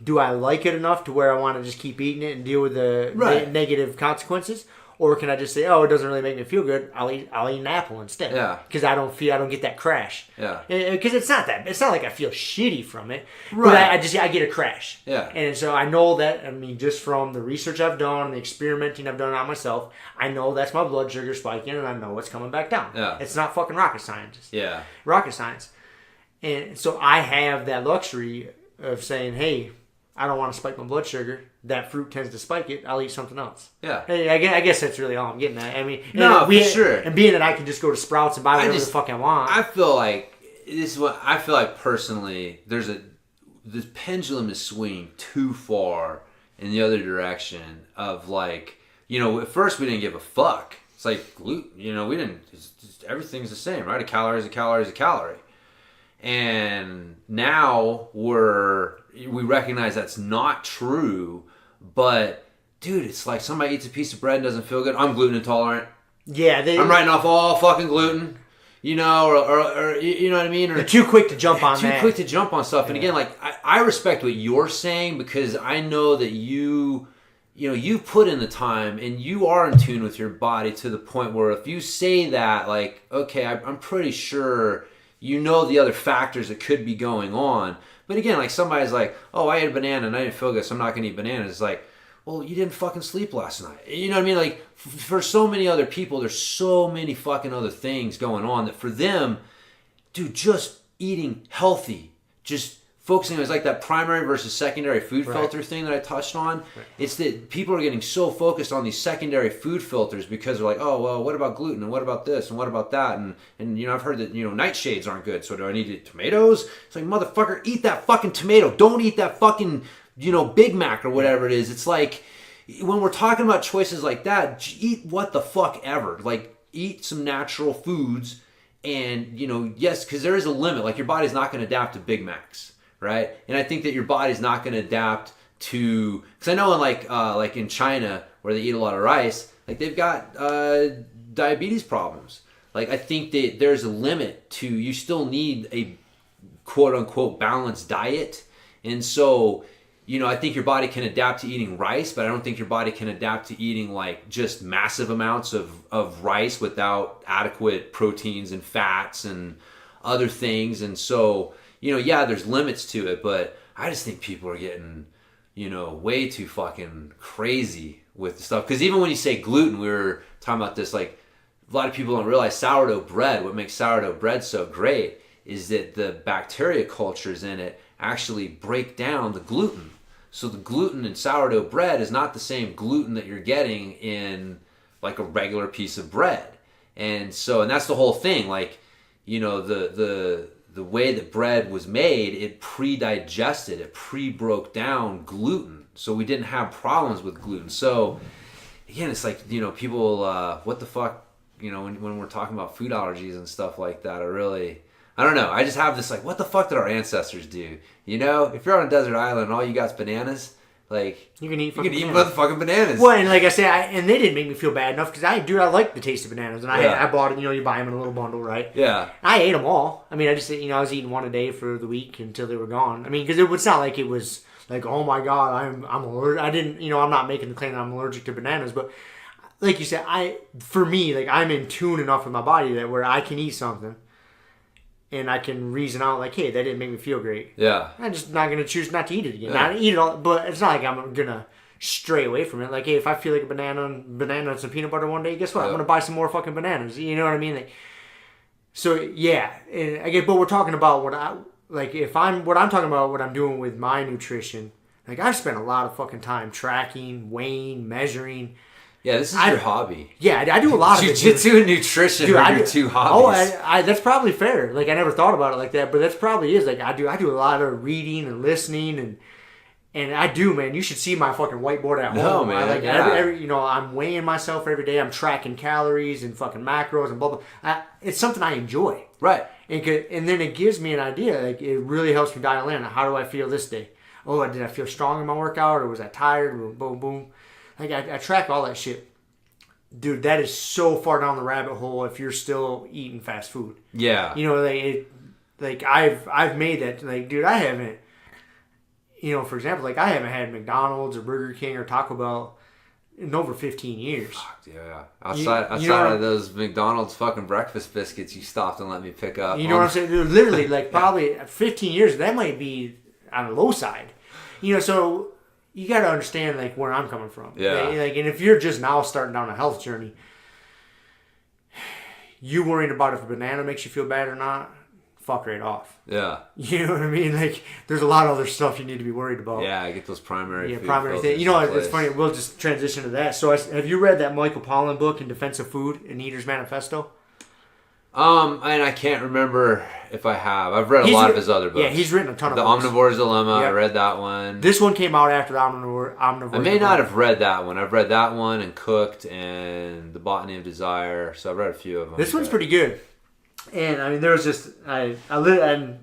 Do I like it enough to where I want to just keep eating it and deal with the negative consequences? Or can I just say, oh, it doesn't really make me feel good. I'll eat an apple instead. Yeah. Because I don't get that crash.
Yeah.
Because it's not like I feel shitty from it.
Right.
But I get a crash.
Yeah.
And so I know that, I mean, just from the research I've done and the experimenting I've done on myself, I know that's my blood sugar spiking and I know it's coming back down.
Yeah.
It's not fucking rocket science.
Yeah.
Rocket science. And so I have that luxury of saying, hey, I don't want to spike my blood sugar. That fruit tends to spike it. I'll eat something else.
Yeah.
Hey, I guess that's really all I'm getting at. I mean,
for sure.
And being that I can just go to Sprouts and buy whatever the fuck I want.
I feel like this is what I feel like personally. The pendulum is swinging too far in the other direction of like, you know, at first we didn't give a fuck. It's like gluten. You know, we didn't. Everything's the same, right? A calorie is a calorie is a calorie. And now we recognize that's not true, but dude, it's like somebody eats a piece of bread and doesn't feel good. I'm gluten intolerant.
Yeah,
I'm writing off all fucking gluten, you know, or you know what I mean? Or
they're too quick to jump on that.
Too quick to jump on stuff. And again, like I respect what you're saying because I know that you put in the time and you are in tune with your body to the point where if you say that, like, okay, I'm pretty sure you know the other factors that could be going on. But again, like somebody's like, oh, I ate a banana and I didn't feel good, so I'm not going to eat bananas. It's like, well, you didn't fucking sleep last night. You know what I mean? Like for so many other people, there's so many fucking other things going on that for them, dude, just eating healthy, just focusing on it's like that primary versus secondary food filter thing that I touched on. Right. It's that people are getting so focused on these secondary food filters because they're like, oh, well, what about gluten and what about this and what about that? And you know, I've heard that, you know, nightshades aren't good. So do I need to eat tomatoes? It's like, motherfucker, eat that fucking tomato. Don't eat that fucking, you know, Big Mac or whatever it is. It's like when we're talking about choices like that, eat what the fuck ever. Like eat some natural foods and, you know, yes, because there is a limit. Like your body's not going to adapt to Big Macs. Right, and I think that your body's not going to adapt to, because I know in like in China where they eat a lot of rice, like they've got diabetes problems. Like I think that there's a limit to, you still need a quote unquote balanced diet, and so you know I think your body can adapt to eating rice, but I don't think your body can adapt to eating like just massive amounts of rice without adequate proteins and fats and other things, and so. You know, yeah, there's limits to it, but I just think people are getting, you know, way too fucking crazy with the stuff. Because even when you say gluten, we were talking about this, like, a lot of people don't realize sourdough bread, what makes sourdough bread so great is that the bacteria cultures in it actually break down the gluten. So the gluten in sourdough bread is not the same gluten that you're getting in, like, a regular piece of bread. And that's the whole thing. Like, you know, the way that bread was made, it pre-digested, it pre-broke down gluten. So we didn't have problems with gluten. So again, it's like, you know, people, what the fuck, you know, when we're talking about food allergies and stuff like that, I I don't know. I just have this like, what the fuck did our ancestors do? You know, if you're on a desert island and all you got's bananas, like
You can eat
motherfucking bananas.
Well, and like I say, and they didn't make me feel bad enough because I like the taste of bananas, and I bought it. You know, you buy them in a little bundle, right?
Yeah.
I ate them all. I mean, I just I was eating one a day for the week until they were gone. I mean, because it's not like it was like, oh my god, I'm allergic. I didn't, I'm not making the claim that I'm allergic to bananas, but like you said, for me, like I'm in tune enough with my body that where I can eat something. And I can reason out like, hey, that didn't make me feel great.
Yeah.
I'm just not going to choose not to eat it again. Not eat it all, but it's not like I'm going to stray away from it. Like, hey, if I feel like a banana and some peanut butter one day, guess what? I'm going to buy some more fucking bananas. You know what I mean? Like, so, yeah. And again, but we're talking about what I'm talking about, what I'm doing with my nutrition. Like, I've spent a lot of fucking time tracking, weighing, measuring.
Yeah, this is your hobby.
Yeah, I do a lot of it.
Jiu-jitsu and nutrition are your two hobbies.
Oh, that's probably fair. Like, I never thought about it like that, but that's probably is. Like, I do a lot of reading and listening, and I do, man. You should see my fucking whiteboard at home.
No, man.
Every I'm weighing myself every day. I'm tracking calories and fucking macros and blah, blah. It's something I enjoy.
Right.
And then it gives me an idea. Like, it really helps me dial in. How do I feel this day? Oh, did I feel strong in my workout, or was I tired? Boom, boom, boom. Like, I track all that shit. Dude, that is so far down the rabbit hole if you're still eating fast food.
Yeah.
I've made that. Like, dude, I haven't, for example, like, I haven't had McDonald's or Burger King or Taco Bell in over 15 years.
Fuck, yeah. Outside of those McDonald's fucking breakfast biscuits you stopped and let me pick up.
You know what I'm saying? Dude, literally, like, probably 15 years, that might be on the low side. So you got to understand, like, where I'm coming from.
Yeah.
Like, and if you're just now starting down a health journey, you worrying about if a banana makes you feel bad or not, fuck right off.
Yeah.
You know what I mean? Like, there's a lot of other stuff you need to be worried about.
Yeah, I get those primary food
primary
filters
things. It's funny. We'll just transition to that. So, have you read that Michael Pollan book, In Defense of Food, in Eaters Manifesto?
And I can't remember if I have. I've read a lot of his other books.
Yeah, he's written a ton of
books. The Omnivore's Dilemma, I read that one.
This one came out after the Omnivore.
I may not have read that one. I've read that one and Cooked and The Botany of Desire. So I've read a few of them.
This one's pretty good. And, I mean, there was just... and let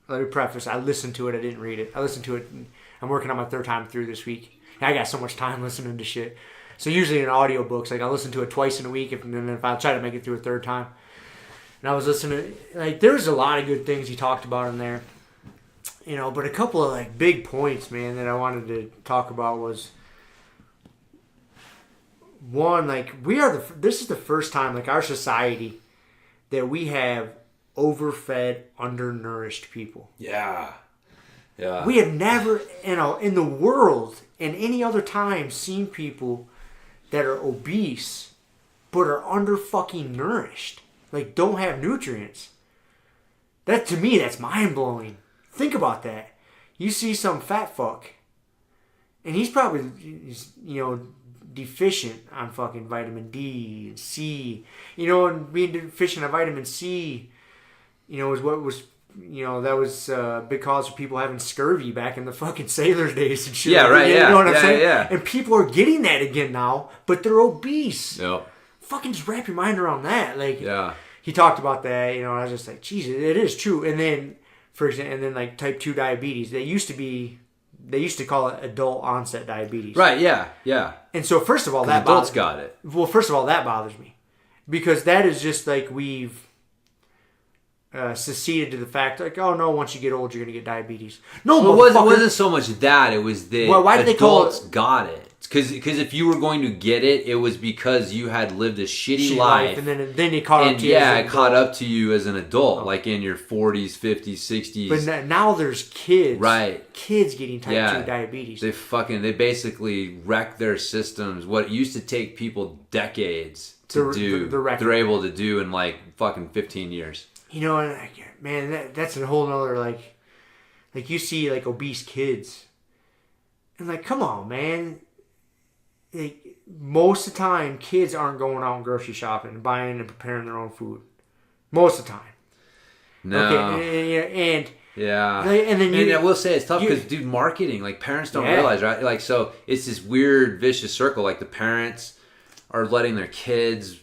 me preface, I listened to it. I didn't read it. I listened to it. And I'm working on my third time through this week. I got so much time listening to shit. So usually in audiobooks, like, I listen to it twice in a week, and then if I try to make it through a third time. And I was listening to, like, there was a lot of good things he talked about in there. But a couple of, like, big points, man, that I wanted to talk about was, one, like, this is the first time, like, our society, that we have overfed, undernourished people.
Yeah. Yeah.
We have never, in the world, in any other time, seen people that are obese, but are under fucking nourished. Like, don't have nutrients. That, to me, that's mind-blowing. Think about that. You see some fat fuck, and he's probably, deficient on fucking vitamin D and C. And being deficient on vitamin C, is what was, that was a big cause for people having scurvy back in the fucking sailors' days and shit.
Yeah, right,
You know what I'm saying?
Yeah.
And people are getting that again now, but they're obese.
Yep.
Fucking just wrap your mind around that. Like,
yeah.
He talked about that, and I was just like, geez, it is true. And then, for example, like type 2 diabetes, they used to call it adult onset diabetes.
Right, yeah.
And so, first of all, that
adults got it.
Well, first of all, that bothers me. Because that is just like we've seceded to the fact, like, oh no, once you get old, you're going to get diabetes. No,
well, it wasn't so much that, it was that
why did they call it?
Got it. Because if you were going to get it, it was because you had lived a shitty life.
And then it caught up to you.
Yeah, it caught up to you as an adult, like in your 40s, 50s, 60s.
But now there's kids.
Right.
Kids getting type 2 diabetes.
They basically wreck their systems. What used to take people decades to do, they're able to do in like fucking 15 years.
Man, that's a whole nother, like you see like obese kids. And like, come on, man. Like, most of the time, kids aren't going out and grocery shopping and buying and preparing their own food. Most of the time.
No.
Okay, and
yeah.
And then
I will say it's tough because, dude, marketing, like, parents don't realize, right? Like, so it's this weird vicious circle. Like, the parents are letting their kids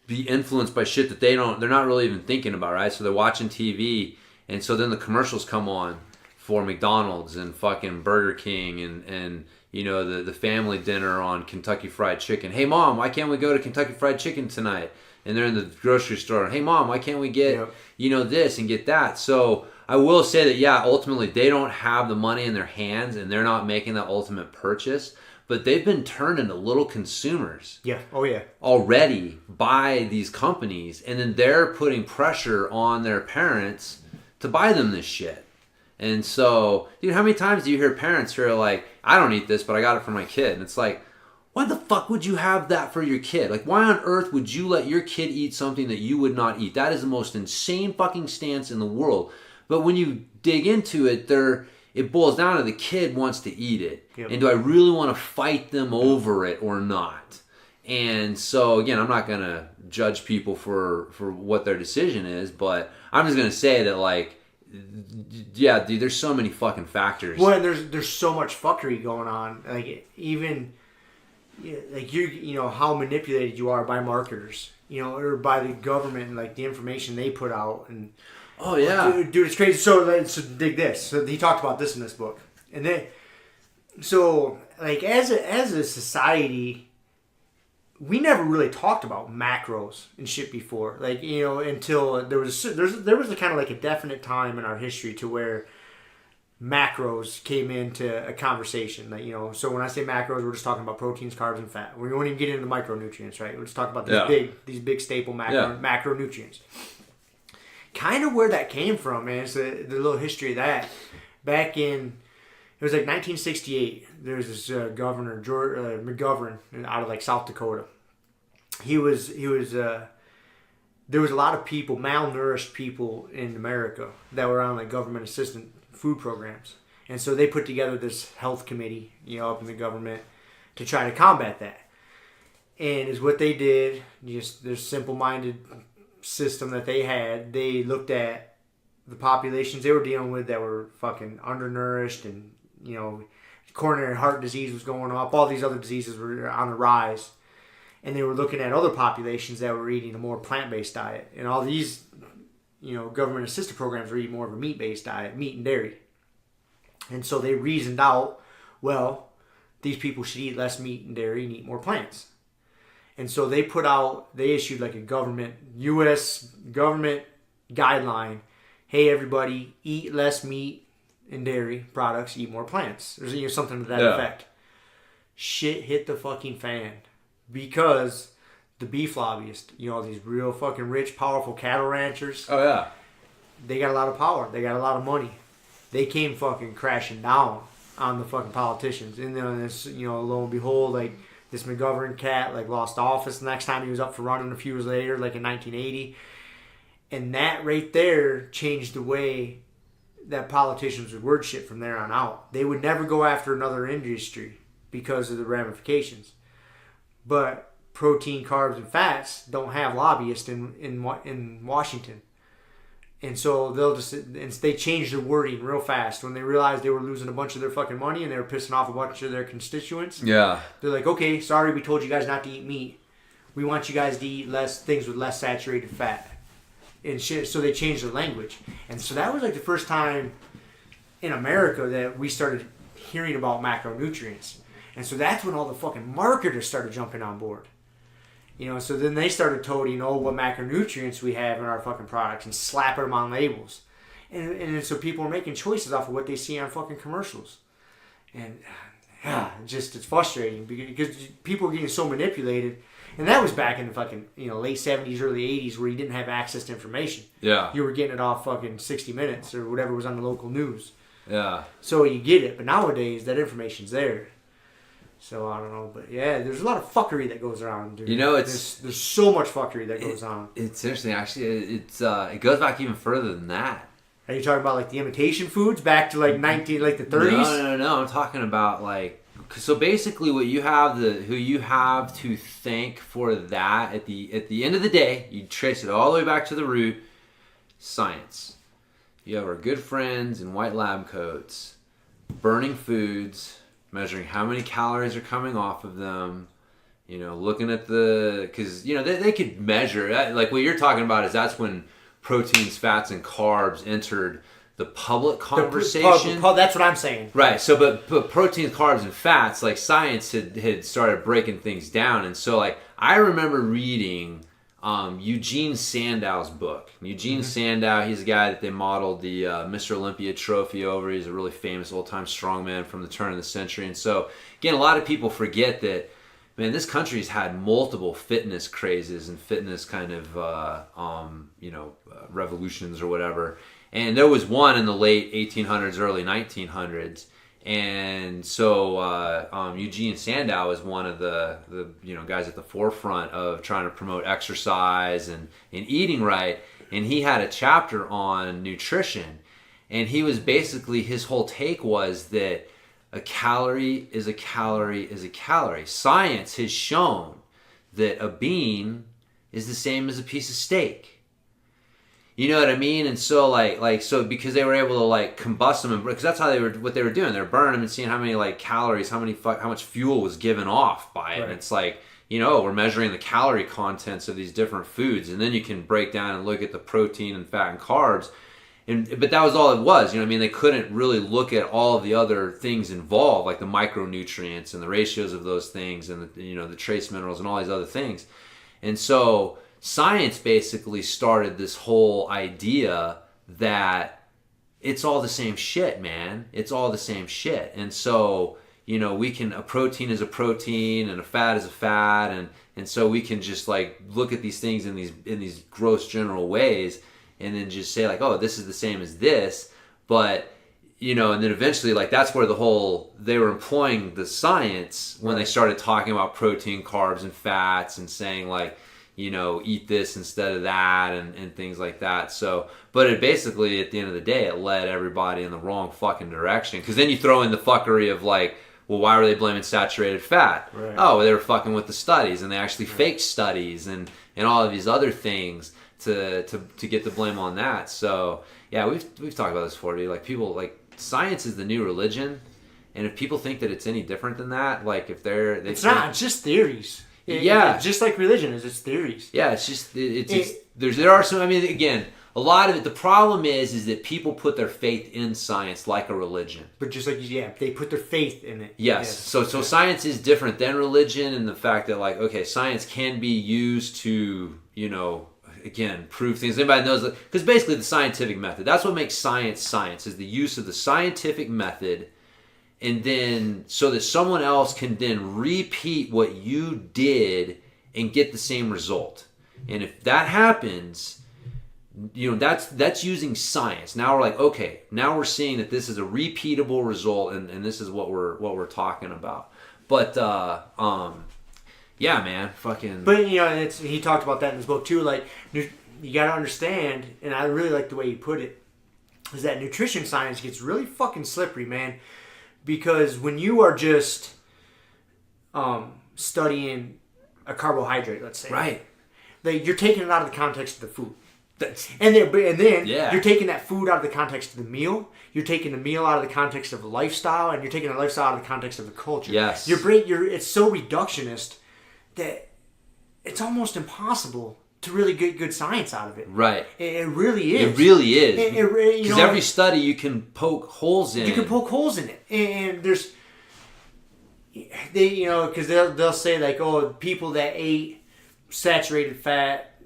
be influenced by shit that they're not really even thinking about, right? So they're watching TV, and so then the commercials come on for McDonald's and fucking Burger King and you know, the family dinner on Kentucky Fried Chicken. Hey mom, why can't we go to Kentucky Fried Chicken tonight? And they're in the grocery store. Hey mom, why can't we get you know, this and get that? So I will say that, yeah, ultimately they don't have the money in their hands and they're not making that ultimate purchase, but they've been turned into little consumers.
Yeah. Oh yeah.
Already by these companies, and then they're putting pressure on their parents to buy them this shit. And so, dude, how many times do you hear parents who are like, I don't eat this, but I got it for my kid? And it's like, why the fuck would you have that for your kid? Like, why on earth would you let your kid eat something that you would not eat? That is the most insane fucking stance in the world. But when you dig into it, it boils down to the kid wants to eat it. Yep. And do I really want to fight them over it or not? And so, again, I'm not going to judge people for what their decision is, but I'm just going to say that, like, yeah, dude, there's so many fucking factors.
Well, and there's so much fuckery going on. Like, even, like, you know, how manipulated you are by marketers, you know, or by the government and, like, the information they put out. And
oh, yeah.
Dude, it's crazy. So dig this. So he talked about this in this book. And then, so, like, as a society, we never really talked about macros and shit before, like, you know, until there was a kind of like a definite time in our history to where macros came into a conversation. Like, you know, so when I say macros, we're just talking about proteins, carbs, and fat. We won't even get into the micronutrients, right? We're just talking about these big staple macronutrients. Kind of where that came from, man. It's the little history of that. Back in, it was like 1968. There's this governor, George McGovern, out of like South Dakota. There was a lot of people, malnourished people in America that were on like government assistant food programs. And so they put together this health committee, you know, up in the government to try to combat that. And is what they did, just this simple-minded system that they had. They looked at the populations they were dealing with that were fucking undernourished, and, you know, coronary heart disease was going up. All these other diseases were on the rise. And they were looking at other populations that were eating a more plant-based diet. And all these, you know, government-assisted programs were eating more of a meat-based diet, meat and dairy. And so they reasoned out, well, these people should eat less meat and dairy and eat more plants. And so they issued like a U.S. government guideline. Hey, everybody, eat less meat and dairy products, eat more plants. There's, you know, something to that effect. Shit hit the fucking fan. Because the beef lobbyists, you know, these real fucking rich, powerful cattle ranchers. Oh, yeah. They got a lot of power. They got a lot of money. They came fucking crashing down on the fucking politicians. And then this, you know, lo and behold, like, this McGovern cat, like, lost office the next time he was up for running a few years later, like in 1980. And that right there changed the way that politicians would word shit from there on out. They would never go after another industry because of the ramifications. But protein, carbs, and fats don't have lobbyists in Washington. And so they changed their wording real fast when they realized they were losing a bunch of their fucking money and they were pissing off a bunch of their constituents. Yeah. They're like, okay, sorry, we told you guys not to eat meat. We want you guys to eat things with less saturated fat. And shit. So they changed their language. And so that was like the first time in America that we started hearing about macronutrients. And so that's when all the fucking marketers started jumping on board. You know, so then they started toting, what macronutrients we have in our fucking products and slapping them on labels. And so people are making choices off of what they see on fucking commercials. And it's frustrating because people are getting so manipulated. And that was back in the fucking, you know, late 70s, early 80s where you didn't have access to information. Yeah. You were getting it off fucking 60 Minutes or whatever was on the local news. Yeah. So you get it. But nowadays, that information's there. So I don't know, but yeah, there's a lot of fuckery that goes around, dude. You know, there's so much fuckery that goes on. It's interesting, actually. It goes back even further than that. Are you talking about like the imitation foods back to like the 30s? No. I'm talking about like, so basically, who you have to thank for that at the end of the day, you trace it all the way back to the root. Science. You have our good friends in white lab coats, burning foods, measuring how many calories are coming off of them,
You know, looking at because, you know, they could measure, like what you're talking about is that's when proteins, fats, and carbs entered the public conversation.
That's what I'm saying.
Right. So, but proteins, carbs, and fats, like science had started breaking things down. And so, like, I remember reading Eugene Sandow's book. Eugene Sandow, he's a guy that they modeled the Mr. Olympia trophy over. He's a really famous old-time strongman from the turn of the century. And so, again, a lot of people forget that, man, this country's had multiple fitness crazes and fitness kind of, revolutions or whatever. And there was one in the late 1800s, early 1900s. And so Eugene Sandow is one of the guys at the forefront of trying to promote exercise and eating right. And he had a chapter on nutrition. And he was basically, his whole take was that a calorie is a calorie is a calorie. Science has shown that a bean is the same as a piece of steak. You know what I mean? And so so because they were able to like combust them, because that's how what they were doing. They were burning them and seeing how many like calories, how much fuel was given off by it. Right. And it's like, you know, we're measuring the calorie contents of these different foods, and then you can break down and look at the protein and fat and carbs. But that was all it was. You know what I mean? They couldn't really look at all of the other things involved, like the micronutrients and the ratios of those things, and the trace minerals and all these other things. And so science basically started this whole idea that it's all the same shit, man. It's all the same shit. And so, you know, a protein is a protein and a fat is a fat, and so we can just like look at these things in these gross general ways, and then just say like, oh, this is the same as this. But, you know, and then eventually, like, that's where they were employing the science when they started talking about protein, carbs, and fats, and saying like, you know, eat this instead of that, and things like that. So, but it basically, at the end of the day, it led everybody in the wrong fucking direction. Because then you throw in the fuckery of like, well, why were they blaming saturated fat? Right. Oh, they were fucking with the studies, and they actually faked studies and all of these other things to get the blame on that. So yeah, we've talked about this before, dude. Like, people, like, science is the new religion, and if people think that it's any different than that, like, it's
not. It's just theories. It's just like religion is. It's theories.
Yeah, it's just there are some. I mean, again, a lot of it. The problem is that people put their faith in science like a religion.
But just like they put their faith in it.
Yes. So science is different than religion, in the fact that, like, okay, science can be used to, you know, again, prove things. Anybody knows that, because basically the scientific method, that's what makes science is the use of the scientific method, and then so that someone else can then repeat what you did and get the same result. And if that happens, you know, that's using science. Now we're like, okay, now we're seeing that this is a repeatable result, and this is what we're talking about. But yeah, man, fucking.
But, you know, he talked about that in his book too. Like, you got to understand, and I really like the way he put it, is that nutrition science gets really fucking slippery, man. Because when you are just studying a carbohydrate, let's say,
right,
like, you're taking it out of the context of the food. And then you're taking that food out of the context of the meal. You're taking the meal out of the context of the lifestyle, and you're taking the lifestyle out of the context of the culture.
Yes,
it's so reductionist that it's almost impossible to really get good science out of it.
Right.
It really is.
It really is. Because every study you can poke holes in.
You can poke holes in it. And there's... because they'll say, like, oh, people that ate saturated fat,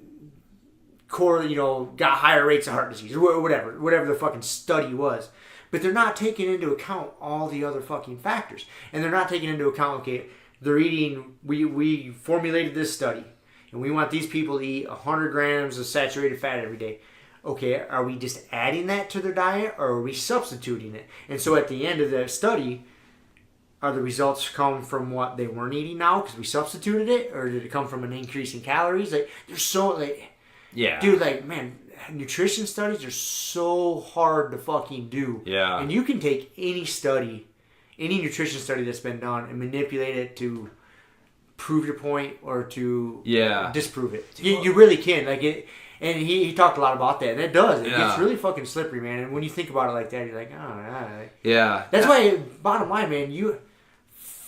got higher rates of heart disease, or whatever the fucking study was. But they're not taking into account all the other fucking factors. And they're not taking into account, okay, they're eating... We formulated this study, and we want these people to eat 100 grams of saturated fat every day. Okay, are we just adding that to their diet, or are we substituting it? And so at the end of the study, are the results come from what they weren't eating now because we substituted it, or did it come from an increase in calories? Like, there's so, like...
Yeah.
Dude, like, man, nutrition studies are so hard to fucking do.
Yeah.
And you can take any nutrition study that's been done, and manipulate it to prove your point or to disprove it. You really can. Like, it, and he talked a lot about that, and it does. It gets really fucking slippery, man. And when you think about it like that, you're like, oh, yeah.
Yeah.
That's why, bottom line, man,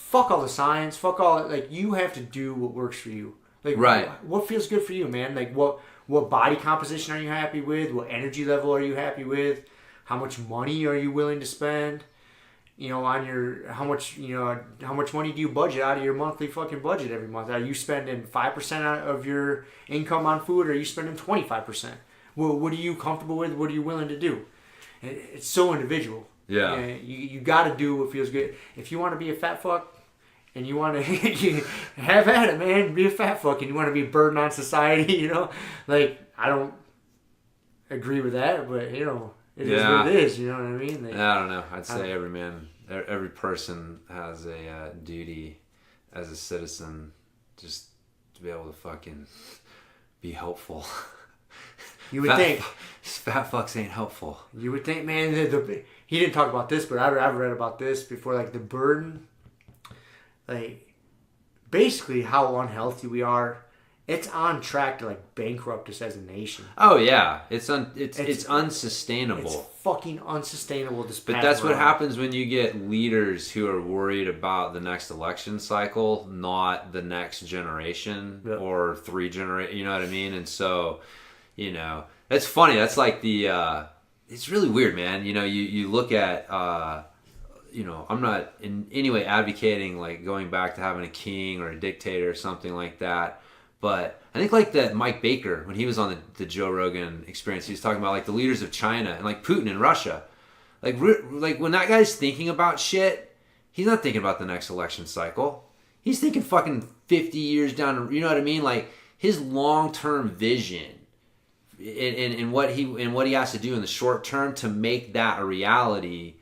fuck all the science, fuck all, like, you have to do what works for you. Like,
Right.
what feels good for you, man? Like, what body composition are you happy with? What energy level are you happy with? How much money are you willing to spend? On how much money do you budget out of your monthly fucking budget every month? Are you spending 5% of your income on food, or are you spending 25%? What are you comfortable with? What are you willing to do? It's so individual.
Yeah.
You got to do what feels good. If you want to be a fat fuck and you want to have at it, man, be a fat fuck, and you want to be a burden on society, like, I don't agree with that, but it is what it is, you know what I mean? Like,
I don't know. I'd say every person has a duty as a citizen just to be able to fucking be helpful.
You would think
fat fucks ain't helpful.
You would think, man. He didn't talk about this, but I've read about this before. Like, the burden, like, basically how unhealthy we are. It's on track to, like, bankrupt us as a nation.
Oh yeah, it's unsustainable.
It's fucking unsustainable.
But that's what happens when you get leaders who are worried about the next election cycle, not the next generation or 3 generations. You know what I mean? And so, it's funny. That's like it's really weird, man. You look at, I'm not in any way advocating, like, going back to having a king or a dictator or something like that. But I think, like, that Mike Baker, when he was on the Joe Rogan Experience, he was talking about, like, the leaders of China and, like, Putin in Russia. Like when that guy's thinking about shit, he's not thinking about the next election cycle. He's thinking fucking 50 years down. You know what I mean? Like, his long-term vision and what he has to do in the short term to make that a reality.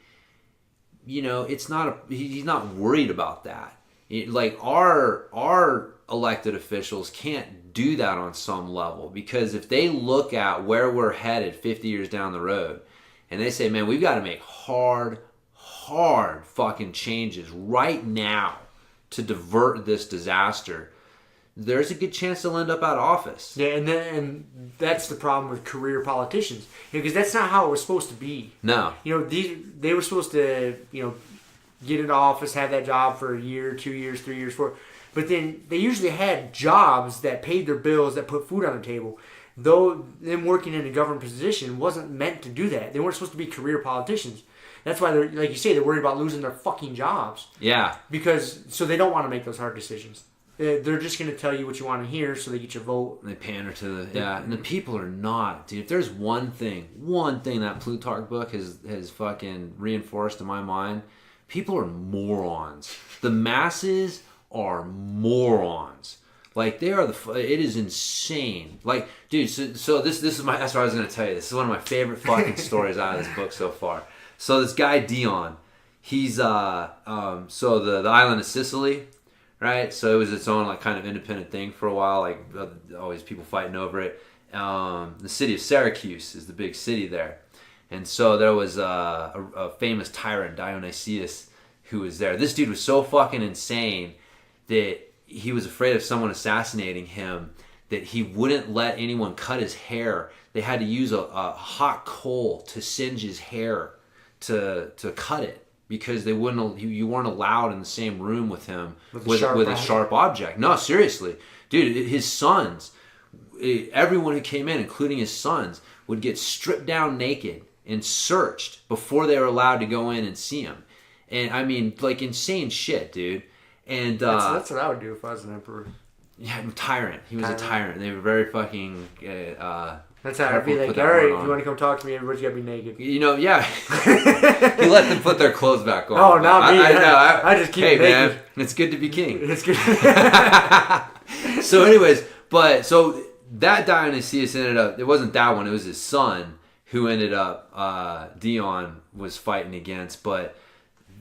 He's not worried about that. Like, our elected officials can't do that on some level, because if they look at where we're headed 50 years down the road and they say, man, we've got to make hard fucking changes right now to divert this disaster, there's a good chance they'll end up out of office.
Yeah, and that's the problem with career politicians, because that's not how it was supposed to be.
No.
They were supposed to, get into office, have that job for a year, 2 years, 3 years, 4. But then they usually had jobs that paid their bills, that put food on the table. Though them working in a government position wasn't meant to do that. They weren't supposed to be career politicians. That's why they're, like you say, they're worried about losing their fucking jobs.
Yeah.
So they don't want to make those hard decisions. They're just going to tell you what you want to hear so they get your vote.
They pander to and the people are not, dude. If there's one thing that Plutarch book has fucking reinforced in my mind, people are morons. The masses are morons. Like, they are it is insane. Like, dude, so this is that's what I was going to tell you. This is one of my favorite fucking stories out of this book so far. So this guy Dion, he's so the island of Sicily, right? So it was its own, like, kind of independent thing for a while, like, always people fighting over it. The city of Syracuse is the big city there. And so there was a famous tyrant, Dionysius, who was there. This dude was so fucking insane that he was afraid of someone assassinating him, that he wouldn't let anyone cut his hair. They had to use a hot coal to singe his hair to cut it, because you weren't allowed in the same room with him with a sharp object. No, seriously. Dude, his sons, everyone who came in, including his sons, would get stripped down naked and searched before they were allowed to go in and see him. And I mean, like, insane shit, dude. And
that's what I would do if I was an emperor.
Yeah, tyrant. He was a tyrant. They were very fucking.
That's how I'd be like, all right, if you want to come talk to me, everybody's got to be naked.
Yeah. He let them put their clothes back on.
Oh, not me.
I know.
I just keep naked.
Hey, man, it's good to be king.
It's good.
So anyways, so that Dionysius ended up, it wasn't that one, it was his son who ended up, Dion was fighting against. But,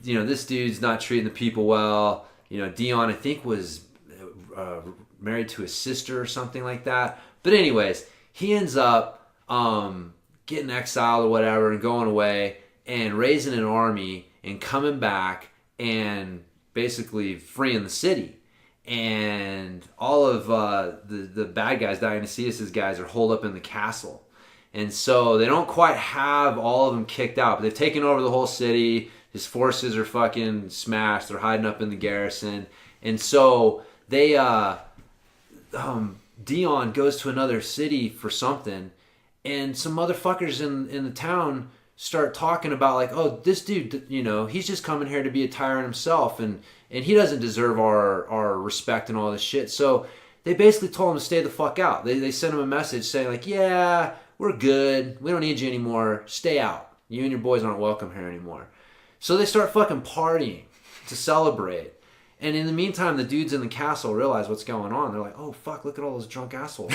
this dude's not treating the people well. Dion, I think, was married to his sister or something like that. But anyways, he ends up getting exiled or whatever and going away and raising an army and coming back and basically freeing the city. And all of the bad guys, Dionysius' guys, are holed up in the castle. And so they don't quite have all of them kicked out, but they've taken over the whole city. His forces are fucking smashed. They're hiding up in the garrison. And so they, Dion goes to another city for something. And some motherfuckers in the town start talking about like, oh, this dude, you know, he's just coming here to be a tyrant himself. And he doesn't deserve our respect and all this shit. So they basically told him to stay the fuck out. They sent him a message saying like, yeah, we're good. We don't need you anymore. Stay out. You and your boys aren't welcome here anymore. So they start fucking partying to celebrate. And in the meantime, the dudes in the castle realize what's going on. They're like, oh, fuck, look at all those drunk assholes.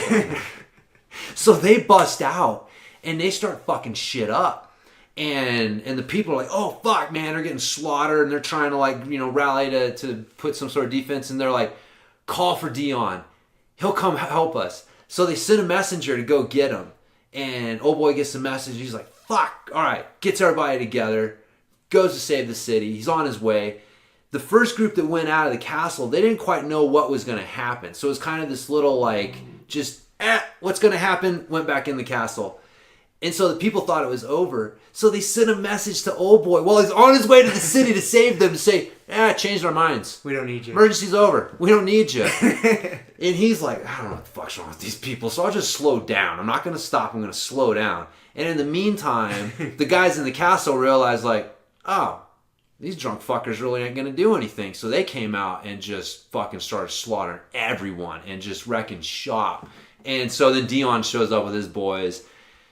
So they bust out and they start fucking shit up. And the people are like, oh, fuck, man, they're getting slaughtered. And they're trying to, like, you know, rally to put some sort of defense. And they're like, call for Dion. He'll come help us. So they send a messenger to go get him. And old boy gets the message. He's like, fuck, all right. Gets everybody together. Goes to save the city. He's on his way. The first group that went out of the castle, they didn't quite know what was going to happen. So it was kind of this little, like, just, what's going to happen? Went back in the castle. And so the people thought it was over. So they sent a message to old boy while he's on his way to the city to save them to say, changed our minds.
We don't need you.
Emergency's over. We don't need you. And he's like, I don't know what the fuck's wrong with these people. So I'll just slow down. I'm not going to stop. I'm going to slow down. And in the meantime, the guys in the castle realized like, oh, these drunk fuckers really ain't going to do anything. So they came out and just fucking started slaughtering everyone and just wrecking shop. And so then Dion shows up with his boys,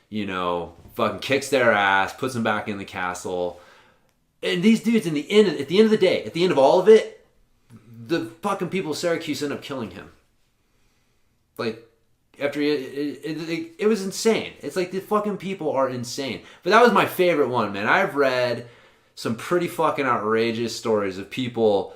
you know, fucking kicks their ass, puts them back in the castle. And these dudes, at the end of the day, at the end of all of it, the fucking people of Syracuse end up killing him. Like, after it was insane. It's like the fucking people are insane. But that was my favorite one, man. I've read some pretty fucking outrageous stories of people,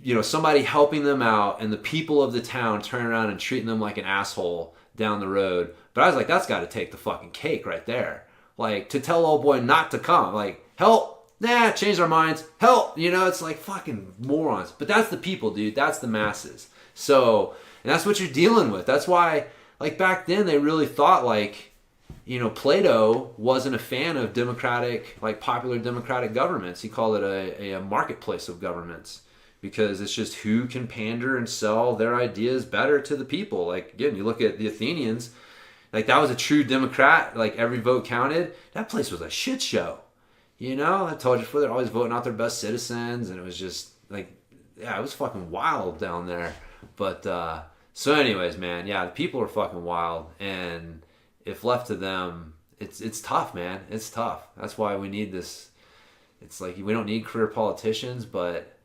you know, somebody helping them out and the people of the town turning around and treating them like an asshole down the road. But I was like, that's got to take the fucking cake right there. Like, to tell old boy not to come. Like, help. Nah, changed our minds. Help. You know, it's like fucking morons. But that's the people, dude. That's the masses. So, and that's what you're dealing with. That's why, like, back then they really thought, like, you know, Plato wasn't a fan of democratic, like, popular democratic governments. He called it a marketplace of governments. Because it's just who can pander and sell their ideas better to the people. Like, again, you look at the Athenians, like, that was a true democrat. Like, every vote counted. That place was a shit show. You know, I told you before, they're always voting out their best citizens. And it was just, like, yeah, it was fucking wild down there. But, so anyways, man, yeah, the people are fucking wild. And if left to them, it's tough, man. It's tough. That's why we need this. It's like, we don't need career politicians, but,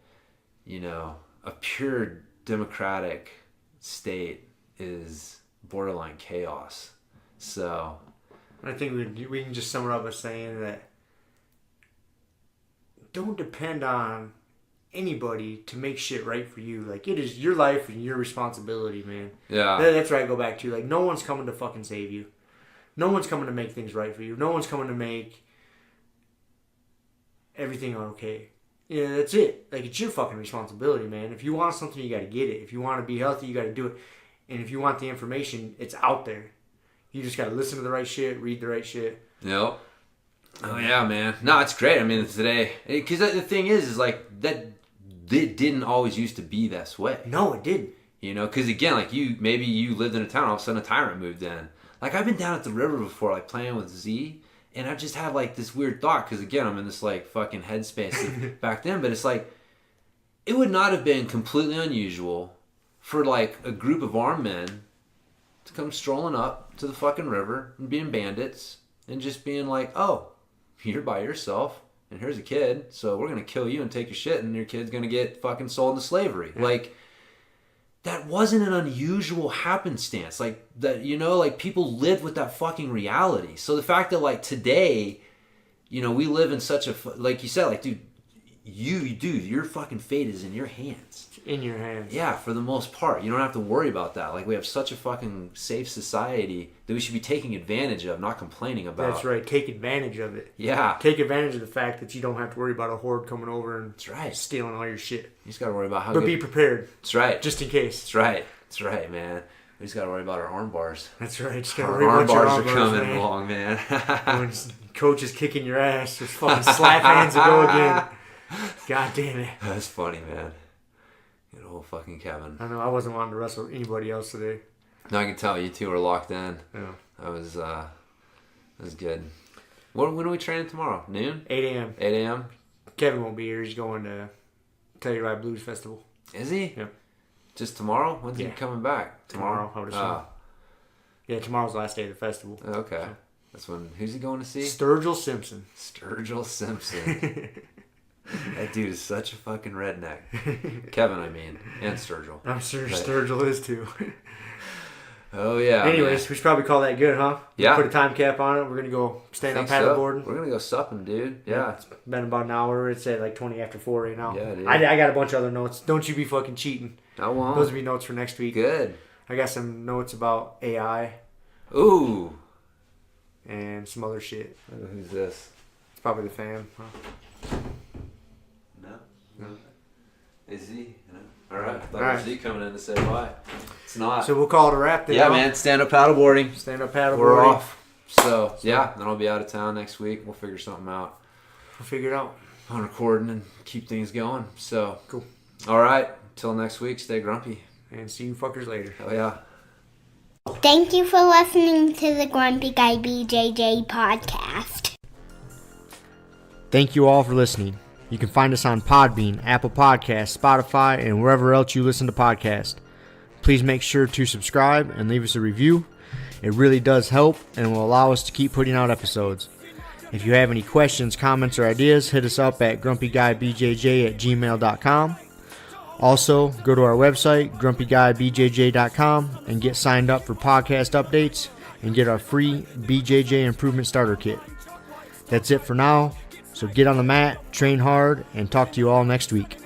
you know, a pure democratic state is borderline chaos. So
I think we can just sum it up by saying that don't depend on anybody to make shit right for you. Like, it is your life and your responsibility, man.
Yeah.
That's where I go back to. Like, no one's coming to fucking save you. No one's coming to make things right for you. No one's coming to make everything okay. Yeah, that's it. Like, it's your fucking responsibility, man. If you want something, you got to get it. If you want to be healthy, you got to do it. And if you want the information, it's out there. You just got to listen to the right shit, read the right shit.
Yep. Oh, yeah, man. No, it's great. I mean, today, because the thing is like, that it didn't always used to be this way.
No, it didn't.
You know, because again, like, maybe you lived in a town, all of a sudden a tyrant moved in. Like, I've been down at the river before, like, playing with Z, and I've just had, like, this weird thought, because again, I'm in this, like, fucking headspace back then, but it's like, it would not have been completely unusual for, like, a group of armed men to come strolling up to the fucking river and being bandits and just being like, oh, you're by yourself and here's a kid, so we're going to kill you and take your shit and your kid's going to get fucking sold into slavery. Yeah. Like, that wasn't an unusual happenstance. Like, that, you know, like, people lived with that fucking reality. So the fact that, like, today, you know, we live in such a, like you said, like, dude, your fucking fate is in your hands.
In your hands.
Yeah, for the most part. You don't have to worry about that. Like, we have such a fucking safe society that we should be taking advantage of, not complaining about.
That's right. Take advantage of it.
Yeah.
Take advantage of the fact that you don't have to worry about a horde coming over and
That's right.
stealing all your shit.
You just got to worry about how
But
good...
be prepared.
That's right.
Just in case.
That's right. That's right, man. We just got to worry about our arm bars.
That's right. Just gotta
Our
worry
arm
about your
bars
arm
are
bars,
coming
man.
along, man.
When coach is kicking your ass, just fucking slap hands and go again. God damn it.
That's funny, man. Good old fucking Kevin.
I know I wasn't wanting to wrestle anybody else today.
No, I can tell you two are locked in.
Yeah.
That was good. When are we training tomorrow? Noon?
8 a.m.
8 a.m.?
Kevin won't be here. He's going to Telluride Blues Festival.
Is he?
Yep.
Just tomorrow? When's he
Yeah.
coming back?
Tomorrow, I would assume.
Oh,
Yeah, tomorrow's the last day of the festival.
okay.
So.
That's when. Who's he going to see?
Sturgill Simpson.
Sturgill Simpson. That dude is such a fucking redneck. Kevin, I mean, and Sturgill.
I'm sure
But-
Sturgill is too.
Oh yeah.
Anyways,
man.
we should probably call that good, huh?
Yeah.
Put a time cap on it. We're gonna go stand up
Think so.
paddleboarding.
We're gonna go supping, dude. Yeah.
It's been about an hour. It's at like 20 after 4 right now.
Yeah, dude.
I got a bunch of other notes. Don't you be fucking cheating.
I won't.
Those will be notes for next week.
Good.
I got some notes about AI
Ooh.
and some other shit.
Who's this?
It's probably the fam. Huh?
No. Is he? No. All right. I thought
All
it was
right.
he coming in to say bye. It's not.
So we'll call it a wrap then.
yeah,
huh?
man. Stand up paddleboarding.
Stand up paddleboarding.
We're off. So yeah, then I'll be out of town next week. We'll figure something out
We'll figure it out.
on recording and keep things going. So
Cool.
All right. Till next week. Stay grumpy.
And see you fuckers later.
Hell yeah.
Thank you for listening to the Grumpy Guy BJJ Podcast.
Thank you all for listening. You can find us on Podbean, Apple Podcasts, Spotify, and wherever else you listen to podcasts. Please make sure to subscribe and leave us a review. It really does help and will allow us to keep putting out episodes. If you have any questions, comments, or ideas, hit us up at grumpyguybjj@gmail.com. Also, go to our website, grumpyguybjj.com, and get signed up for podcast updates and get our free BJJ Improvement Starter Kit. That's it for now. So get on the mat, train hard, and talk to you all next week.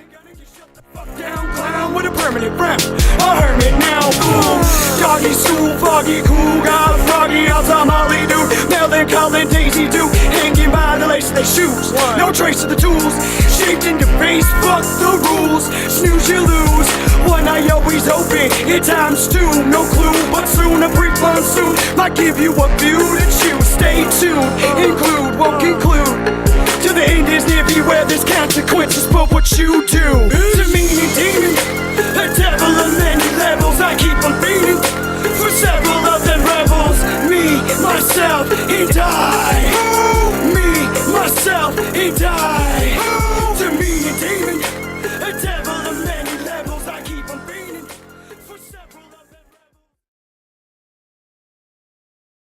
Down clown with a permanent rep. A hermit now, boom. Doggy school, foggy, cool, got a froggy outside Molly dude. Melancholy Daisy Duke, hanging by the lace of their shoes. No trace of the tools, shaped into face, fuck the rules. Snooze, you lose. One eye always open, in times two, no clue. But soon a brief monsoon might give you a view to choose. Stay tuned, include, won't conclude. To the end is near beware, there's consequences for what you do. To me, demon, a devil, and then